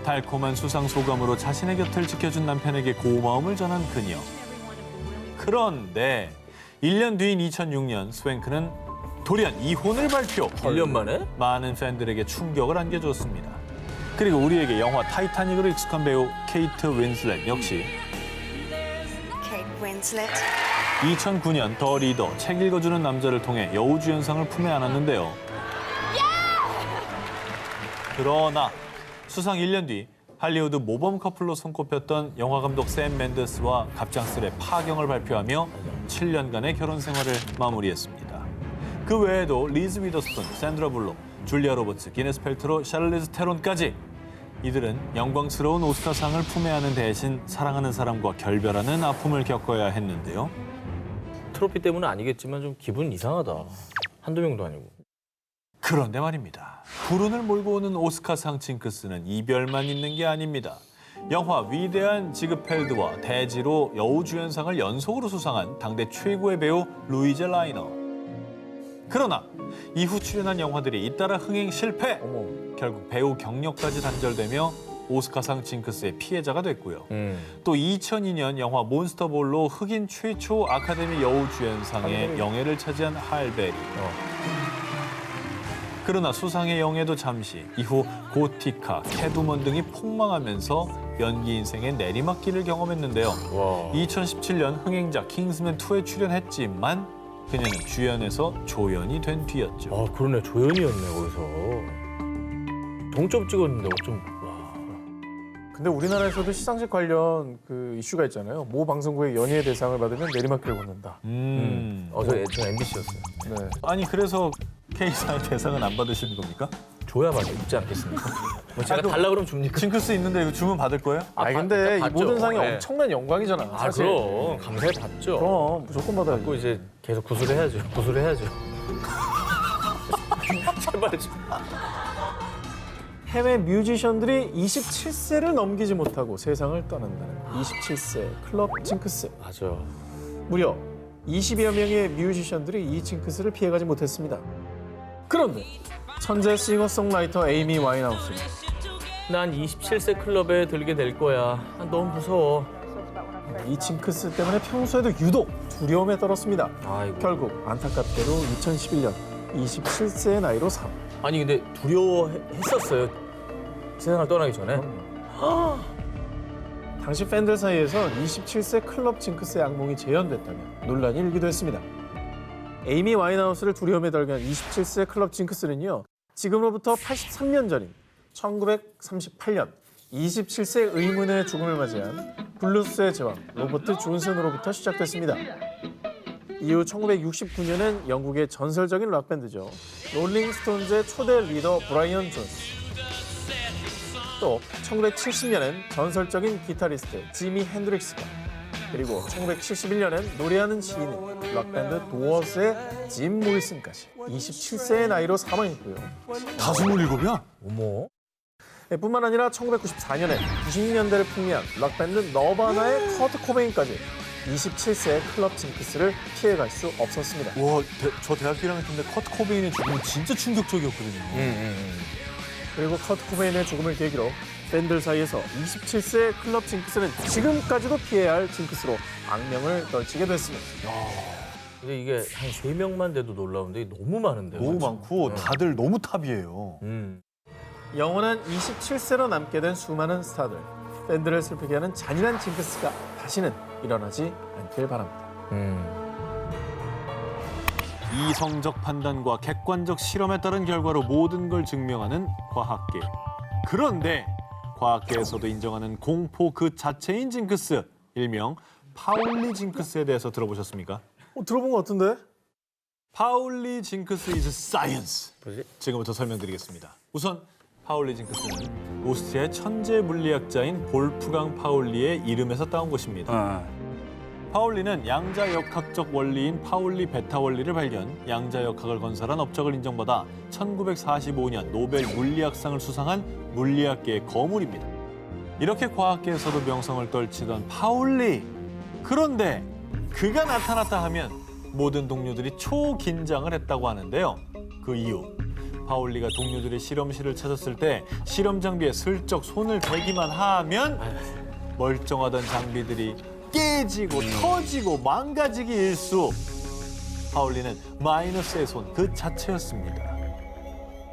달콤한 수상 소감으로 자신의 곁을 지켜준 남편에게 고마움을 전한 그녀. 그런데 1년 뒤인 2006년 스웽크는 돌연 이혼을 발표. 1년 만에? 많은 팬들에게 충격을 안겨주었습니다. 그리고 우리에게 영화 타이타닉으로 익숙한 배우 케이트 윈슬렛 역시 Kate Winslet. 2009년 더 리더 책 읽어주는 남자를 통해 여우주연상을 품에 안았는데요. 그러나 수상 1년 뒤 할리우드 모범 커플로 손꼽혔던 영화감독 샘 맨데스와 갑작스레 파경을 발표하며 7년간의 결혼 생활을 마무리했습니다. 그 외에도 리즈 위더스푼, 샌드라 블록, 줄리아 로버츠, 기네스 펠트로, 샤를리즈 테론까지 이들은 영광스러운 오스카상을 품에 안은 대신 사랑하는 사람과 결별하는 아픔을 겪어야 했는데요. 트로피 때문은 아니겠지만 좀 기분 이상하다. 한두 명도 아니고. 그런데 말입니다. 불운을 몰고 오는 오스카상 징크스는 이별만 있는 게 아닙니다. 영화 위대한 지그펠드와 대지로 여우주연상을 연속으로 수상한 당대 최고의 배우 루이즈 라이너. 그러나 이후 출연한 영화들이 잇따라 흥행 실패. 결국 배우 경력까지 단절되며 오스카상 징크스의 피해자가 됐고요. 또 2002년 영화 몬스터볼로 흑인 최초 아카데미 여우주연상의 영예를 차지한 할베리. 그러나 수상의 영예도 잠시, 이후 고티카, 캐두먼 등이 폭망하면서 연기 인생의 내리막길을 경험했는데요. 2017년 흥행작 킹스맨2에 출연했지만 그녀는 주연에서 조연이 된 뒤였죠. 아, 그러네. 조연이었네, 거기서. 동점 찍었는데 어쩜... 와. 근데 우리나라에서도 시상식 관련 그 이슈가 있잖아요. 모 방송국의 연예 대상을 받으면 내리막길을 걷는다. 저 MBC였어요. 네. 아니 그래서 K사의 대상은 안 받으시는 겁니까? 줘야 받지 않겠습니까? 뭐 제가 달라 그러면 줍니까? 징크스 있는데 이거 주문 받을 거예요? 근데 이 받죠. 모든 상이 네. 엄청난 영광이잖아. 아, 사실. 그럼. 감사히 받죠. 그럼 무조건 받아야지. 받고 이제 계속 구술해야죠. 구술해야죠. 제발 좀. 해외 뮤지션들이 27세를 넘기지 못하고 세상을 떠난다는 27세 클럽 징크스. 맞아. 무려 20여 명의 뮤지션들이 이 징크스를 피해가지 못했습니다. 그런데 천재 싱어송라이터 에이미 와인하우스는 난 27세 클럽에 들게 될 거야. 아, 너무 무서워. 이 징크스 때문에 평소에도 유독 두려움에 떨었습니다. 아이고. 결국 안타깝게도 2011년 27세의 나이로 사망. 아니 근데 두려워했었어요. 세상을 떠나기 전에. 당시 팬들 사이에서 27세 클럽 징크스의 악몽이 재현됐다면 논란이 일기도 했습니다. 에이미 와인하우스를 두려움에 떨게 한 27세 클럽 징크스는요. 지금으로부터 83년 전인 1938년 27세 의문의 죽음을 맞이한 블루스의 제왕 로버트 존슨으로부터 시작됐습니다. 이후 1969년엔 영국의 전설적인 락밴드죠. 롤링스톤즈의 초대 리더 브라이언 존스. 또 1970년엔 전설적인 기타리스트 지미 핸드릭스가, 그리고 1971년엔 노래하는 시인인 락밴드 도어스의 짐 모리슨까지 27세의 나이로 사망했고요. 다 27이야? 어머. 뿐만 아니라 1994년에 90년대를 풍미한 락밴드 너바나의 커트 코베인까지 27세의 클럽 징크스를 피해갈 수 없었습니다. 와, 저 대학교 1학년 때인데 커트 코베인의 죽음은 진짜 충격적이었거든요. 그리고 커트 코베인의 죽음을 계기로 팬들 사이에서 27세 클럽 징크스는 지금까지도 피해야 할 징크스로 악명을 떨치게 됐습니다. 근데 이게 한 3명만 돼도 놀라운데 이게 너무 많은데요. 너무 그렇죠? 많고 다들 너무 탑이에요. 영원한 27세로 남게 된 수많은 스타들. 팬들을 슬프게 하는 잔인한 징크스가 다시는 일어나지 않길 바랍니다. 이성적 판단과 객관적 실험에 따른 결과로 모든 걸 증명하는 과학계. 그런데 과학계에서도 인정하는 공포 그 자체인 징크스, 일명 파울리 징크스에 대해서 들어보셨습니까? 들어본 것 같은데? 파울리 징크스 is science. 뭐지? 지금부터 설명드리겠습니다. 우선 파울리 징크스는 오스트리아의 천재 물리학자인 볼프강 파울리의 이름에서 따온 것입니다. 파울리는 양자역학적 원리인 파울리 베타 원리를 발견, 양자역학을 건설한 업적을 인정받아 1945년 노벨 물리학상을 수상한 물리학계의 거물입니다. 이렇게 과학계에서도 명성을 떨치던 파울리. 그런데 그가 나타났다 하면 모든 동료들이 초긴장을 했다고 하는데요. 그 이유, 파울리가 동료들의 실험실을 찾았을 때 실험 장비에 슬쩍 손을 대기만 하면 멀쩡하던 장비들이 깨지고 터지고 망가지기 일쑤. 파울리는 마이너스의 손 그 자체였습니다.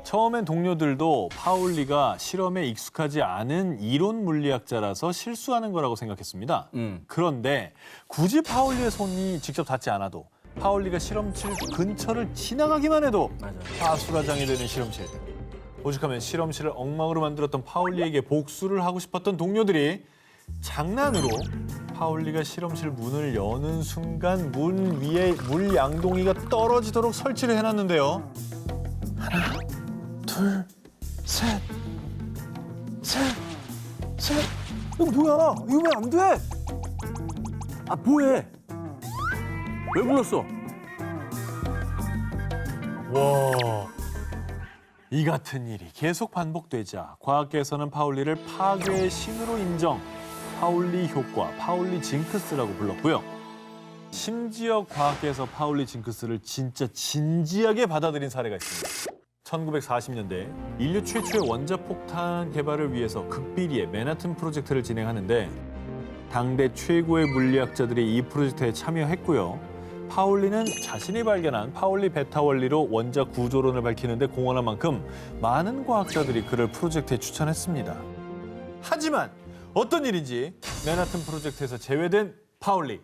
처음엔 동료들도 파울리가 실험에 익숙하지 않은 이론 물리학자라서 실수하는 거라고 생각했습니다. 그런데 굳이 파울리의 손이 직접 닿지 않아도 파울리가 실험실 근처를 지나가기만 해도 파수라장이 되는 실험실. 오죽하면 실험실을 엉망으로 만들었던 파울리에게 복수를 하고 싶었던 동료들이 장난으로 파울리가 실험실 문을 여는 순간 문 위에 물 양동이가 떨어지도록 설치를 해놨는데요. 하나, 둘, 셋. 이거 뭐야? 이거 왜 안 돼? 아 뭐해? 왜 불렀어? 와. 이 같은 일이 계속 반복되자 과학계에서는 파울리를 파괴의 신으로 인정, 파울리 효과, 파울리 징크스라고 불렀고요. 심지어 과학계에서 파울리 징크스를 진짜 진지하게 받아들인 사례가 있습니다. 1940년대 인류 최초의 원자폭탄 개발을 위해서 극비리의 맨하튼 프로젝트를 진행하는데 당대 최고의 물리학자들이 이 프로젝트에 참여했고요. 파울리는 자신이 발견한 파울리 베타 원리로 원자 구조론을 밝히는데 공헌한 만큼 많은 과학자들이 그를 프로젝트에 추천했습니다. 하지만 어떤 일인지 맨하튼 프로젝트에서 제외된 파울리.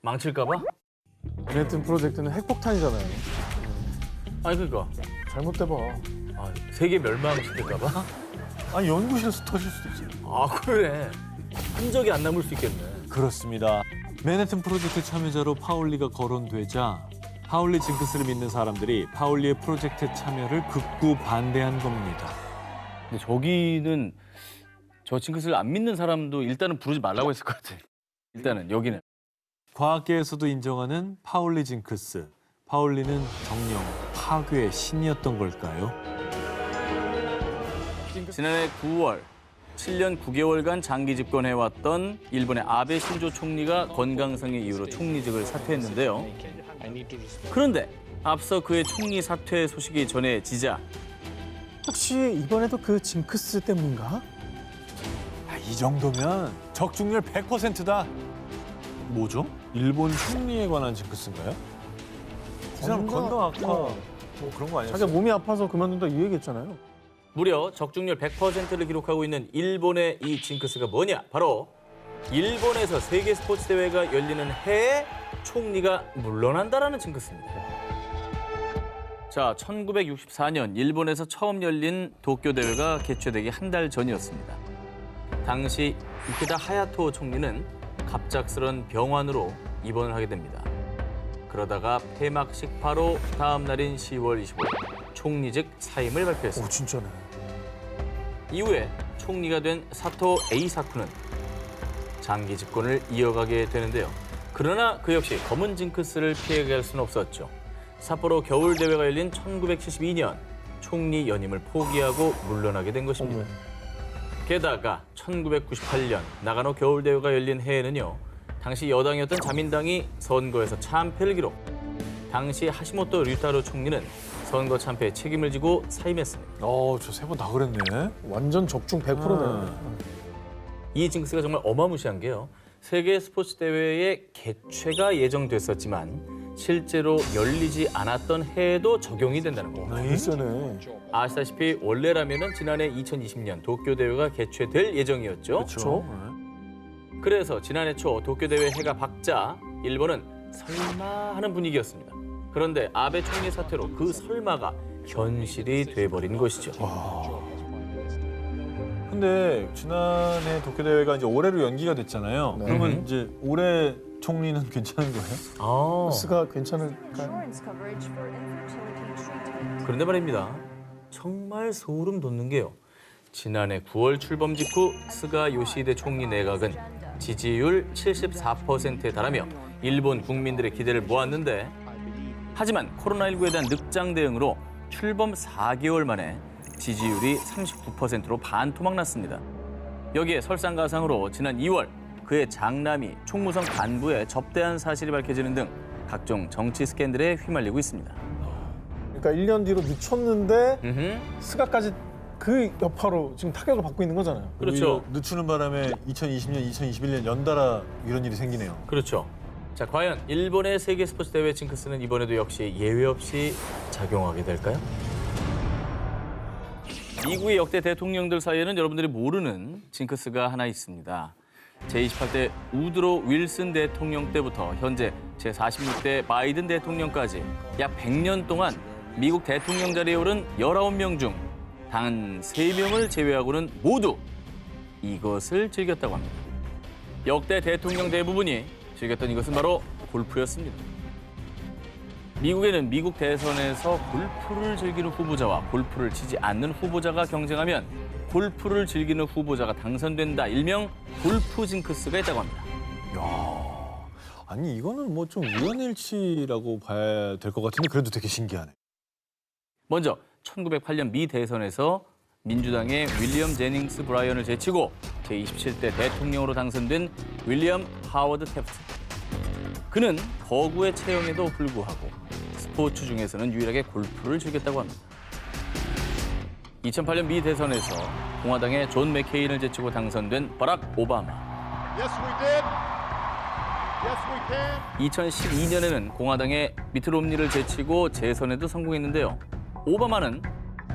망칠까 봐? 맨하튼 프로젝트는 핵폭탄이잖아요. 아니 그러니까 잘못돼봐. 세계 멸망시킬까 봐? 아니 연구실에서 터질 수도 있지. 아 그래. 흔적이 안 남을 수 있겠네. 그렇습니다. 맨해튼 프로젝트 참여자로 파울리가 거론되자 파울리 징크스를 믿는 사람들이 파울리의 프로젝트 참여를 극구 반대한 겁니다. 근데 저기는 저 징크스를 안 믿는 사람도 일단은 부르지 말라고 했을 것 같아. 일단은 여기는. 과학계에서도 인정하는 파울리 징크스. 파울리는 정녕 파괴의 신이었던 걸까요? 지난해 9월 7년 9개월간 장기 집권해왔던 일본의 아베 신조 총리가 건강상의 이유로 총리직을 사퇴했는데요. 그런데 앞서 그의 총리 사퇴 소식이 전해지자 혹시 이번에도 그 징크스 때문인가? 이 정도면 적중률 100%다. 뭐죠? 일본 총리에 관한 징크스인가요? 이 사람 건강 악화 뭐 그런 거 아니었어요? 자기가 몸이 아파서 그만둔다 이 얘기했잖아요. 무려 적중률 100%를 기록하고 있는 일본의 이 징크스가 뭐냐? 바로 일본에서 세계 스포츠 대회가 열리는 해에 총리가 물러난다라는 징크스입니다. 자, 1964년 일본에서 처음 열린 도쿄 대회가 개최되기 한 달 전이었습니다. 당시 이케다 하야토 총리는 갑작스런 병환으로 입원을 하게 됩니다. 그러다가 폐막식 바로 다음 날인 10월 25일 총리직 사임을 발표했습니다. 오 진짜네. 이후에 총리가 된 사토 에이사쿠는 장기 집권을 이어가게 되는데요. 그러나 그 역시 검은 징크스를 피해갈 수는 없었죠. 삿포로 겨울대회가 열린 1972년 총리 연임을 포기하고 물러나게 된 것입니다. 게다가 1998년 나가노 겨울대회가 열린 해에는요. 당시 여당이었던 자민당이 선거에서 참패를 기록. 당시 하시모토 류타로 총리는 선거 참패에 책임을 지고 사임했습니다. 저 세 번 다 그랬네. 완전 적중 100%네요. 이 징크스가 정말 어마무시한 게요. 세계 스포츠 대회의 개최가 예정됐었지만 실제로 열리지 않았던 해에도 적용이 된다는 거. 글쎄네. 아시다시피 원래라면은 지난해 2020년 도쿄 대회가 개최될 예정이었죠. 그렇죠. 그래서 지난해 초 도쿄 대회 해가 박자 일본은 설마 하는 분위기였습니다. 그런데 아베 총리 사태로 그 설마가 현실이 돼버린 것이죠. 근데 지난해 도쿄 대회가 이제 올해로 연기가 됐잖아요. 그러면 이제 올해 총리는 괜찮은 거예요? 스가 괜찮을까요? 그런데 말입니다. 정말 소름 돋는 게요. 지난해 9월 출범 직후 스가 요시히데 총리 내각은 지지율 74%에 달하며 일본 국민들의 기대를 모았는데 하지만 코로나19에 대한 늑장 대응으로 출범 4개월 만에 지지율이 39%로 반토막 났습니다. 여기에 설상가상으로 지난 2월 그의 장남이 총무성 간부에 접대한 사실이 밝혀지는 등 각종 정치 스캔들에 휘말리고 있습니다. 그러니까 1년 뒤로 늦췄는데 스가까지 그 여파로 지금 타격을 받고 있는 거잖아요. 그렇죠. 늦추는 바람에 2020년, 2021년 연달아 이런 일이 생기네요. 그렇죠. 자, 과연 일본의 세계 스포츠 대회 징크스는 이번에도 역시 예외 없이 작용하게 될까요? 미국의 역대 대통령들 사이에는 여러분들이 모르는 징크스가 하나 있습니다. 제28대 우드로 윌슨 대통령 때부터 현재 제46대 바이든 대통령까지 약 100년 동안 미국 대통령 자리에 오른 19명 중 단 3명을 제외하고는 모두 이것을 즐겼다고 합니다. 역대 대통령 대부분이 즐겼던 이것은 바로 골프였습니다. 미국에는 미국 대선에서 골프를 즐기는 후보자와 골프를 치지 않는 후보자가 경쟁하면 골프를 즐기는 후보자가 당선된다. 일명 골프 징크스가 있다고 합니다. 야, 아니 이거는 뭐 좀 우연일치라고 봐야 될 것 같은데 그래도 되게 신기하네. 먼저 1908년 미 대선에서 민주당의 윌리엄 제닝스 브라이언을 제치고 제27대 대통령으로 당선된 윌리엄 하워드 태프트. 그는 거구의 체형에도 불구하고 스포츠 중에서는 유일하게 골프를 즐겼다고 합니다. 2008년 미 대선에서 공화당의 존 맥케인을 제치고 당선된 버락 오바마. 2012년에는 공화당의 미트 롬니를 제치고 재선에도 성공했는데요. 오바마는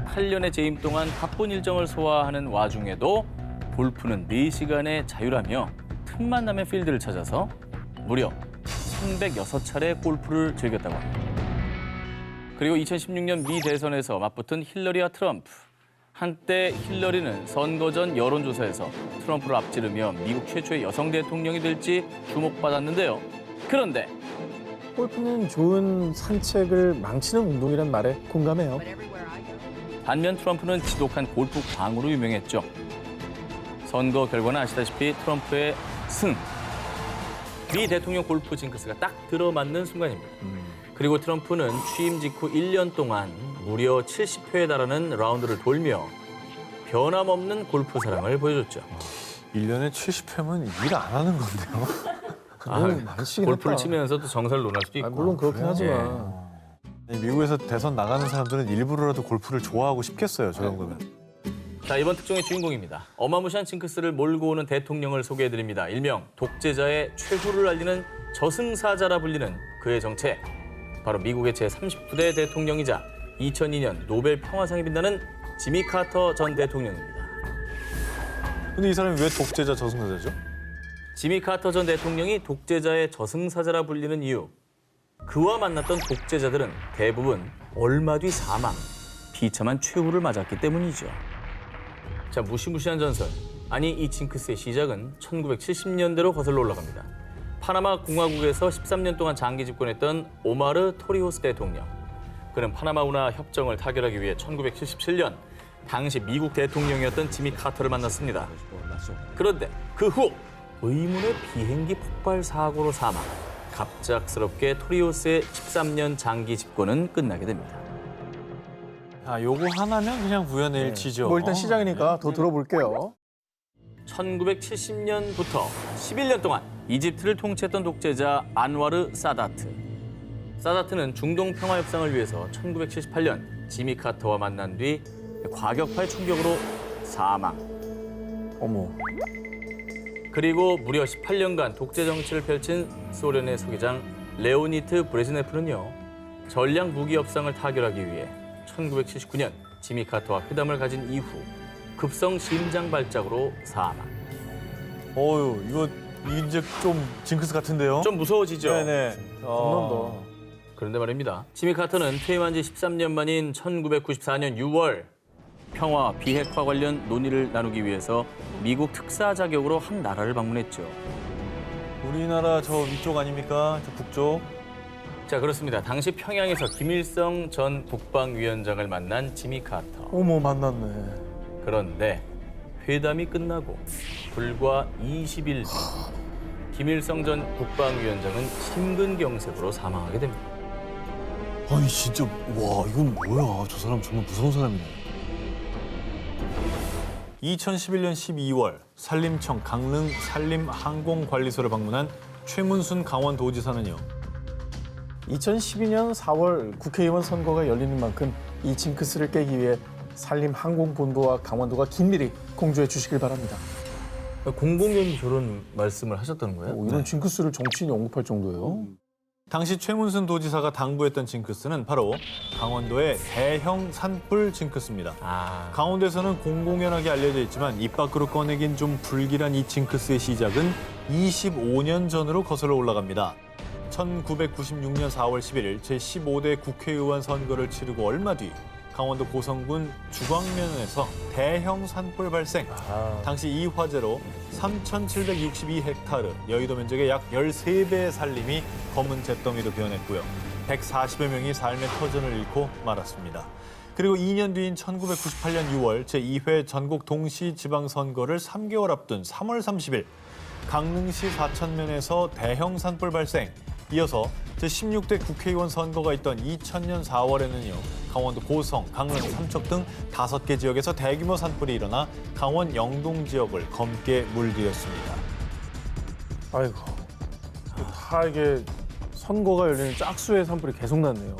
8년의 재임 동안 바쁜 일정을 소화하는 와중에도 골프는 4시간의 자유라며 틈만 나면 필드를 찾아서 무려 306차례 골프를 즐겼다고 합니다. 그리고 2016년 미 대선에서 맞붙은 힐러리와 트럼프. 한때 힐러리는 선거 전 여론조사에서 트럼프를 앞지르며 미국 최초의 여성 대통령이 될지 주목받았는데요. 그런데 골프는 좋은 산책을 망치는 운동이란 말에 공감해요. 반면 트럼프는 지독한 골프 광으로 유명했죠. 선거 결과는 아시다시피 트럼프의 승. 미 대통령 골프 징크스가 딱 들어맞는 순간입니다. 그리고 트럼프는 취임 직후 1년 동안 무려 70회에 달하는 라운드를 돌며 변함없는 골프 사랑을 보여줬죠. 1년에 70회면 일 안 하는 건데요. 골프를 치면서도 정사를 논할 수도 있고. 물론 그렇긴 하지만. 미국에서 대선 나가는 사람들은 일부러라도 골프를 좋아하고 싶겠어요. 저 정도면. 자, 이번 특종의 주인공입니다. 어마무시한 징크스를 몰고 오는 대통령을 소개해드립니다. 일명 독재자의 최후를 알리는 저승사자라 불리는 그의 정체. 바로 미국의 제39대 대통령이자 2002년 노벨 평화상이 빛나는 지미 카터 전 대통령입니다. 근데 이 사람이 왜 독재자 저승사자죠? 지미 카터 전 대통령이 독재자의 저승사자라 불리는 이유. 그와 만났던 독재자들은 대부분 얼마 뒤 사망, 비참한 최후를 맞았기 때문이죠. 자, 무시무시한 전설. 아니, 이 징크스의 시작은 1970년대로 거슬러 올라갑니다. 파나마 공화국에서 13년 동안 장기 집권했던 오마르 토리호스 대통령. 그는 파나마 운하 협정을 타결하기 위해 1977년 당시 미국 대통령이었던 지미 카터를 만났습니다. 그런데 그 후 의문의 비행기 폭발 사고로 사망. 갑작스럽게 토리호스의 13년 장기 집권은 끝나게 됩니다. 아, 요거 하나면 그냥 우연의 일치죠. 뭐 일단 시작이니까 더 들어볼게요. 1970년부터 11년 동안 이집트를 통치했던 독재자 안와르 사다트. 사다트는 중동 평화 협상을 위해서 1978년 지미 카터와 만난 뒤 과격파의 충격으로 사망. 어머. 그리고 무려 18년간 독재 정치를 펼친 소련의 서기장 레오니트 브레즈네프는요. 전략 무기 협상을 타결하기 위해 1979년 지미 카터와 회담을 가진 이후 급성 심장 발작으로 사망. 어유 이거 이제 좀 징크스 같은데요? 좀 무서워지죠? 네네. 겁난다. 그런데 말입니다. 지미 카터는 퇴임한 지 13년 만인 1994년 6월 평화 비핵화 관련 논의를 나누기 위해서 미국 특사 자격으로 한 나라를 방문했죠. 우리나라 저 위쪽 아닙니까? 저 북쪽. 자, 그렇습니다. 당시 평양에서 김일성 전 국방위원장을 만난 지미 카터. 어머, 만났네. 그런데 회담이 끝나고 불과 20일 뒤 김일성 전 국방위원장은 심근경색으로 사망하게 됩니다. 아니 진짜 와 이건 뭐야? 저 사람 정말 무서운 사람이네. 2011년 12월 산림청 강릉 산림항공관리소를 방문한 최문순 강원도지사는요. 2012년 4월 국회의원 선거가 열리는 만큼 이 징크스를 깨기 위해 산림항공본부와 강원도가 긴밀히 공조해 주시길 바랍니다. 공공연히 저런 말씀을 하셨다는 거예요? 이런 징크스를 정치인이 언급할 정도예요? 당시 최문순 도지사가 당부했던 징크스는 바로 강원도의 대형 산불 징크스입니다. 강원도에서는 공공연하게 알려져 있지만 입 밖으로 꺼내긴 좀 불길한 이 징크스의 시작은 25년 전으로 거슬러 올라갑니다. 1996년 4월 11일 제15대 국회의원 선거를 치르고 얼마 뒤 강원도 고성군 주광면에서 대형 산불 발생. 당시 이 화재로 3,762헥타르, 여의도 면적의 약 13배의 산림이 검은 잿더미로 변했고요. 140여 명이 삶의 터전을 잃고 말았습니다. 그리고 2년 뒤인 1998년 6월 제2회 전국 동시지방선거를 3개월 앞둔 3월 30일 강릉시 사천면에서 대형 산불 발생. 이어서 제16대 국회의원 선거가 있던 2000년 4월에는요. 강원도 고성, 강릉, 삼척 등 5개 지역에서 대규모 산불이 일어나 강원 영동 지역을 검게 물들였습니다. 아이고, 다 이게 선거가 열리는 짝수의 산불이 계속 났네요.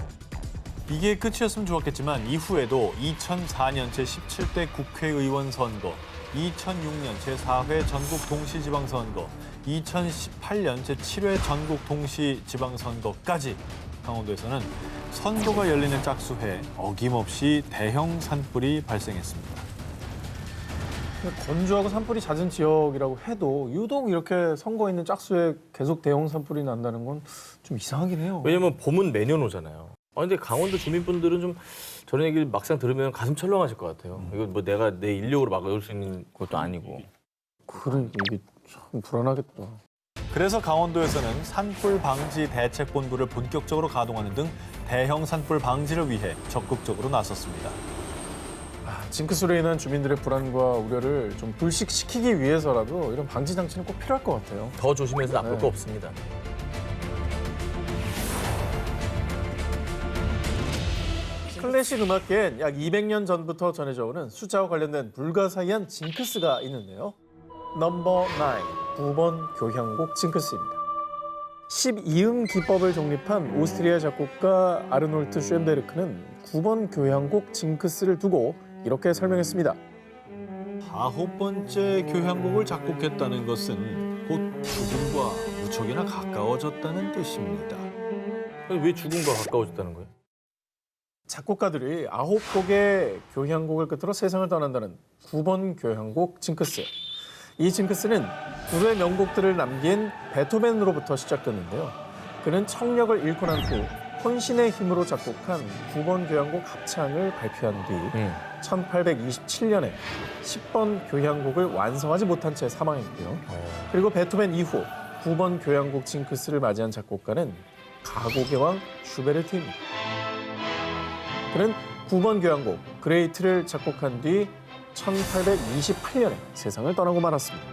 이게 끝이었으면 좋았겠지만 이후에도 2004년 제17대 국회의원 선거, 2006년 제4회 전국 동시지방선거, 2018년 제7회 전국 동시지방선거까지 강원도에서는 선거가 열리는 짝수해 어김없이 대형 산불이 발생했습니다. 건조하고 산불이 잦은 지역이라고 해도 유독 이렇게 선거 있는 짝수에 계속 대형 산불이 난다는 건 좀 이상하긴 해요. 왜냐면 봄은 매년 오잖아요. 근데 강원도 주민분들은 좀 저런 얘기를 막상 들으면 가슴 철렁하실 것 같아요. 이거 뭐 내가 내 인력으로 막을 수 있는 것도 아니고. 그러니까 이게 참 불안하겠다. 그래서 강원도에서는 산불 방지 대책본부를 본격적으로 가동하는 등 대형 산불 방지를 위해 적극적으로 나섰습니다. 징크스로 인한 주민들의 불안과 우려를 좀 불식시키기 위해서라도 이런 방지 장치는 꼭 필요할 것 같아요. 더 조심해서 나쁠 거 없습니다. 클래식 음악계엔 약 200년 전부터 전해져 오는 숫자와 관련된 불가사의한 징크스가 있는데요. 넘버 9, 9번 교향곡 징크스입니다. 12음 기법을 정립한 오스트리아 작곡가 아르놀트 쉔베르크는 9번 교향곡 징크스를 두고 이렇게 설명했습니다. 9번째 교향곡을 작곡했다는 것은 곧 죽음과 무척이나 가까워졌다는 뜻입니다. 왜 죽음과 가까워졌다는 거예요? 작곡가들이 9곡의 교향곡을 끝으로 세상을 떠난다는 9번 교향곡 징크스. 이 징크스는 불후의 명곡들을 남긴 베토벤으로부터 시작됐는데요. 그는 청력을 잃고 난 후 혼신의 힘으로 작곡한 9번 교향곡 합창을 발표한 뒤 1827년에 10번 교향곡을 완성하지 못한 채 사망했고요. 그리고 베토벤 이후 9번 교향곡 징크스를 맞이한 작곡가는 가곡의 왕 슈베르트입니다. 그는 9번 교향곡 그레이트를 작곡한 뒤 1828년에 세상을 떠나고 말았습니다.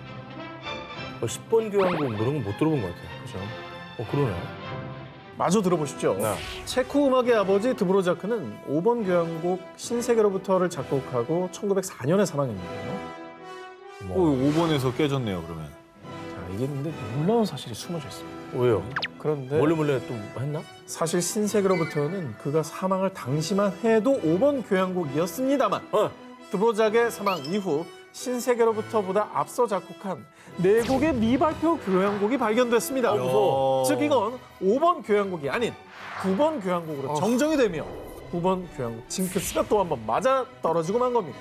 10번 교향곡 이런 건 못 들어본 것 같아요. 그죠? 그러네. 마저 들어보시죠. 체코 음악의 아버지 드보로자크는 5번 교향곡 신세계로부터를 작곡하고 1904년에 사망했는데요. 5번에서 깨졌네요, 그러면. 자, 이게 근데 놀라운 사실이 숨어져 있습니다. 왜요? 그런데 몰래 또 했나? 사실 신세계로부터는 그가 사망을 당시만 해도 5번 교향곡이었습니다만 드보작의 사망 이후 신세계로부터보다 앞서 작곡한 4곡의 미발표 교향곡이 발견됐습니다. 즉 이건 5번 교향곡이 아닌 9번 교향곡으로 정정이 되며 9번 교향곡 징크스가 또 한 번 맞아 떨어지고 만 겁니다.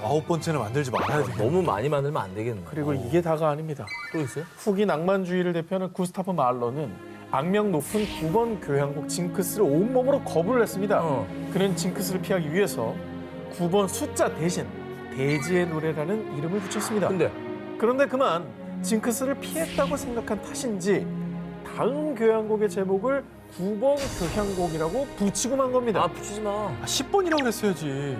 9번째는 만들지 말아야 돼. 너무 많이 만들면 안 되겠네. 그리고 이게 다가 아닙니다. 또 있어요? 후기 낭만주의를 대표하는 구스타프 말러는 악명 높은 9번 교향곡 징크스를 온몸으로 거부를 했습니다. 그는 징크스를 피하기 위해서 9번 숫자 대신 대지의 노래라는 이름을 붙였습니다. 그런데 그만 징크스를 피했다고 생각한 탓인지 다음 교향곡의 제목을 9번 교향곡이라고 붙이고 만 겁니다. 붙이지 마. 10번이라고 그랬어야지.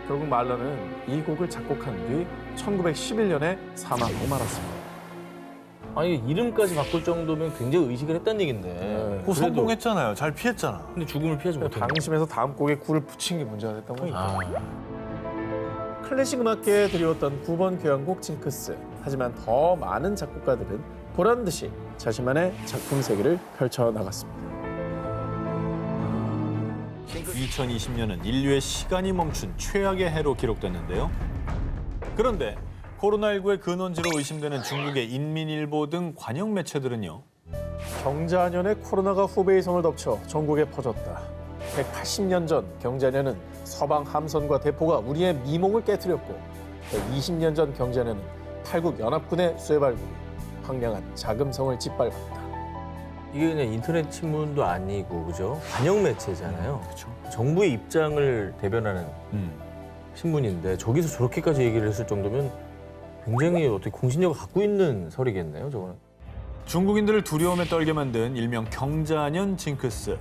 결국 말러는 이 곡을 작곡한 뒤 1911년에 사망하고 말았습니다. 아니 이름까지 바꿀 정도면 굉장히 의식을 했다는 얘긴데. 그거 성공했잖아요. 잘 피했잖아. 근데 죽음을 피하지 못했네. 방심해서 다음 곡에 9를 붙인 게 문제가 됐던 거죠. 클래식 음악계에 드리웠던 9번 교향곡 징크스. 하지만 더 많은 작곡가들은 보란 듯이 자신만의 작품 세계를 펼쳐나갔습니다. 2020년은 인류의 시간이 멈춘 최악의 해로 기록됐는데요. 그런데 코로나19의 근원지로 의심되는 중국의 인민일보 등 관영 매체들은요. 경자년에 코로나가 후베이 성을 덮쳐 전국에 퍼졌다. 180년 전 경자년은 서방 함선과 대포가 우리의 미몽을 깨뜨렸고 120년 전 경자년은 팔국 연합군의 쇠발굴이 황량한 자금성을 짓밟았다. 이게 그냥 인터넷 신문도 아니고 그죠? 관영 매체잖아요. 정부의 입장을 대변하는 신문인데 저기서 저렇게까지 얘기를 했을 정도면 굉장히 어떻게 공신력을 갖고 있는 설이겠네요, 저거는. 중국인들을 두려움에 떨게 만든 일명 경자년 징크스.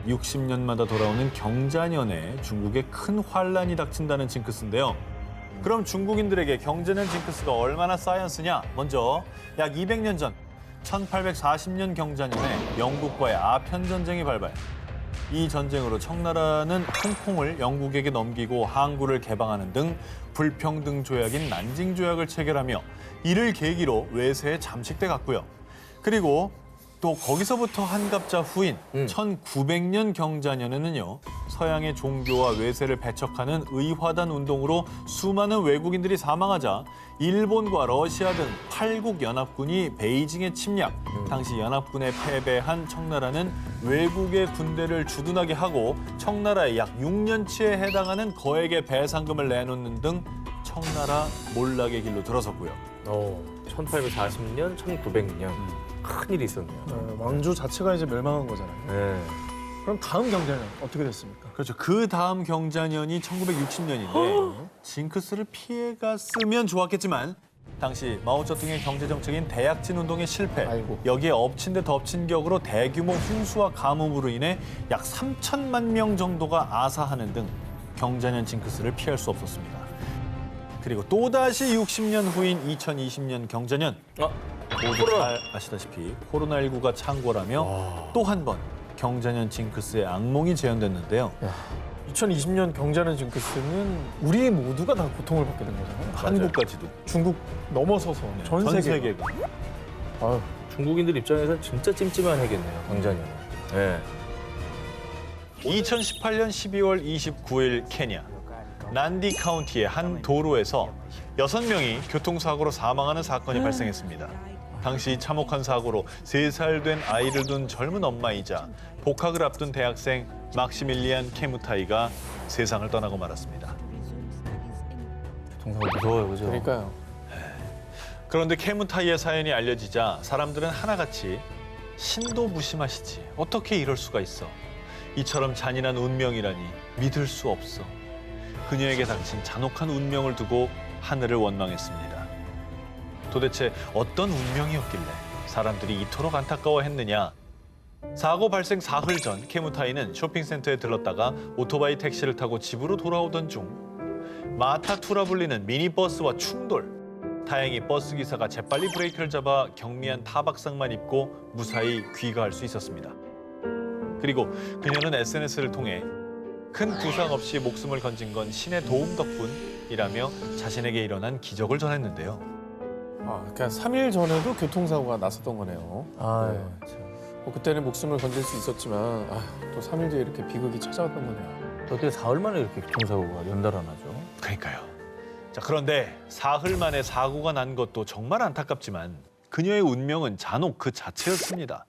60년마다 돌아오는 경자년에 중국에 큰 환란이 닥친다는 징크스인데요. 그럼 중국인들에게 경자년 징크스가 얼마나 사이언스냐? 먼저 약 200년 전 1840년 경자년에 영국과의 아편 전쟁이 발발. 이 전쟁으로 청나라는 홍콩을 영국에게 넘기고 항구를 개방하는 등 불평등 조약인 난징 조약을 체결하며 이를 계기로 외세에 잠식돼 갔고요. 그리고 또 거기서부터 한갑자 후인 1900년 경자년에는요. 서양의 종교와 외세를 배척하는 의화단 운동으로 수많은 외국인들이 사망하자 일본과 러시아 등 8국 연합군이 베이징에 침략. 당시 연합군에 패배한 청나라는 외국의 군대를 주둔하게 하고 청나라의 약 6년치에 해당하는 거액의 배상금을 내놓는 등 청나라 몰락의 길로 들어섰고요. 1840년, 1900년. 큰일이 있었네요. 왕조 자체가 이제 멸망한 거잖아요. 네. 그럼 다음 경자년 어떻게 됐습니까? 그렇죠. 그 다음 경자년이 1960년인데 징크스를 피해갔으면 좋았겠지만 당시 마오쩌둥의 경제정책인 대약진 운동의 실패, 여기에 엎친 데 덮친 격으로 대규모 홍수와 가뭄으로 인해 약 3천만 명 정도가 아사하는 등 경자년 징크스를 피할 수 없었습니다. 그리고 또다시 60년 후인 2020년 경자년. 모두 잘 아시다시피 코로나19가 창궐하며 또 한 번 경자년 징크스의 악몽이 재현됐는데요. 2020년 경자년 징크스는 우리 모두가 다 고통을 받게 된 거잖아요. 한국까지도. 중국 넘어서서 전 세계가. 중국인들 입장에서는 진짜 찜찜한 해겠네요, 경자년은. 네. 2018년 12월 29일 케냐. 난디 카운티의 한 도로에서 6명이 교통사고로 사망하는 사건이 발생했습니다. 당시 참혹한 사고로 3살 된 아이를 둔 젊은 엄마이자 복학을 앞둔 대학생 막시밀리안 케무타이가 세상을 떠나고 말았습니다. 교통사고 무서워요, 그죠? 그러니까요. 그런데 케무타이의 사연이 알려지자 사람들은 하나같이 신도 무심하시지. 어떻게 이럴 수가 있어. 이처럼 잔인한 운명이라니 믿을 수 없어. 그녀에게 닥친 잔혹한 운명을 두고 하늘을 원망했습니다. 도대체 어떤 운명이었길래 사람들이 이토록 안타까워했느냐. 사고 발생 사흘 전 케무타이는 쇼핑센터에 들렀다가 오토바이 택시를 타고 집으로 돌아오던 중 마타투라 불리는 미니버스와 충돌. 다행히 버스 기사가 재빨리 브레이크를 잡아 경미한 타박상만 입고 무사히 귀가할 수 있었습니다. 그리고 그녀는 SNS를 통해 큰 부상 없이 목숨을 건진 건 신의 도움 덕분이라며 자신에게 일어난 기적을 전했는데요. 그러니까 3일 전에도 교통사고가 났었던 거네요. 아유, 그때는 목숨을 건질 수 있었지만 또 3일 뒤에 이렇게 비극이 찾아왔던 거네요. 어떻게 사흘 만에 이렇게 교통사고가 연달아 나죠? 그러니까요. 자, 그런데 사흘 만에 사고가 난 것도 정말 안타깝지만 그녀의 운명은 잔혹 그 자체였습니다.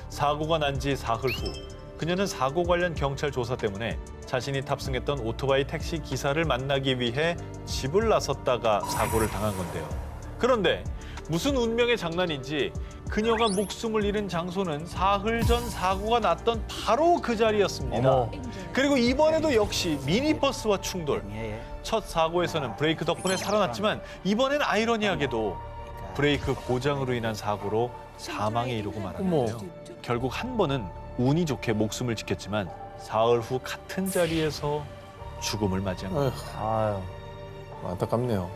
사고가 난 지 사흘 후 그녀는 사고 관련 경찰 조사 때문에 자신이 탑승했던 오토바이 택시 기사를 만나기 위해 집을 나섰다가 사고를 당한 건데요. 그런데 무슨 운명의 장난인지 그녀가 목숨을 잃은 장소는 사흘 전 사고가 났던 바로 그 자리였습니다. 어머. 그리고 이번에도 역시 미니버스와 충돌. 첫 사고에서는 브레이크 덕분에 살아났지만 이번엔 아이러니하게도 브레이크 고장으로 인한 사고로 사망에 이르고 말았는데요. 결국 한 번은 운이 좋게 목숨을 지켰지만 사흘 후 같은 자리에서 죽음을 맞이한 겁니다. 아유. 안타깝네요.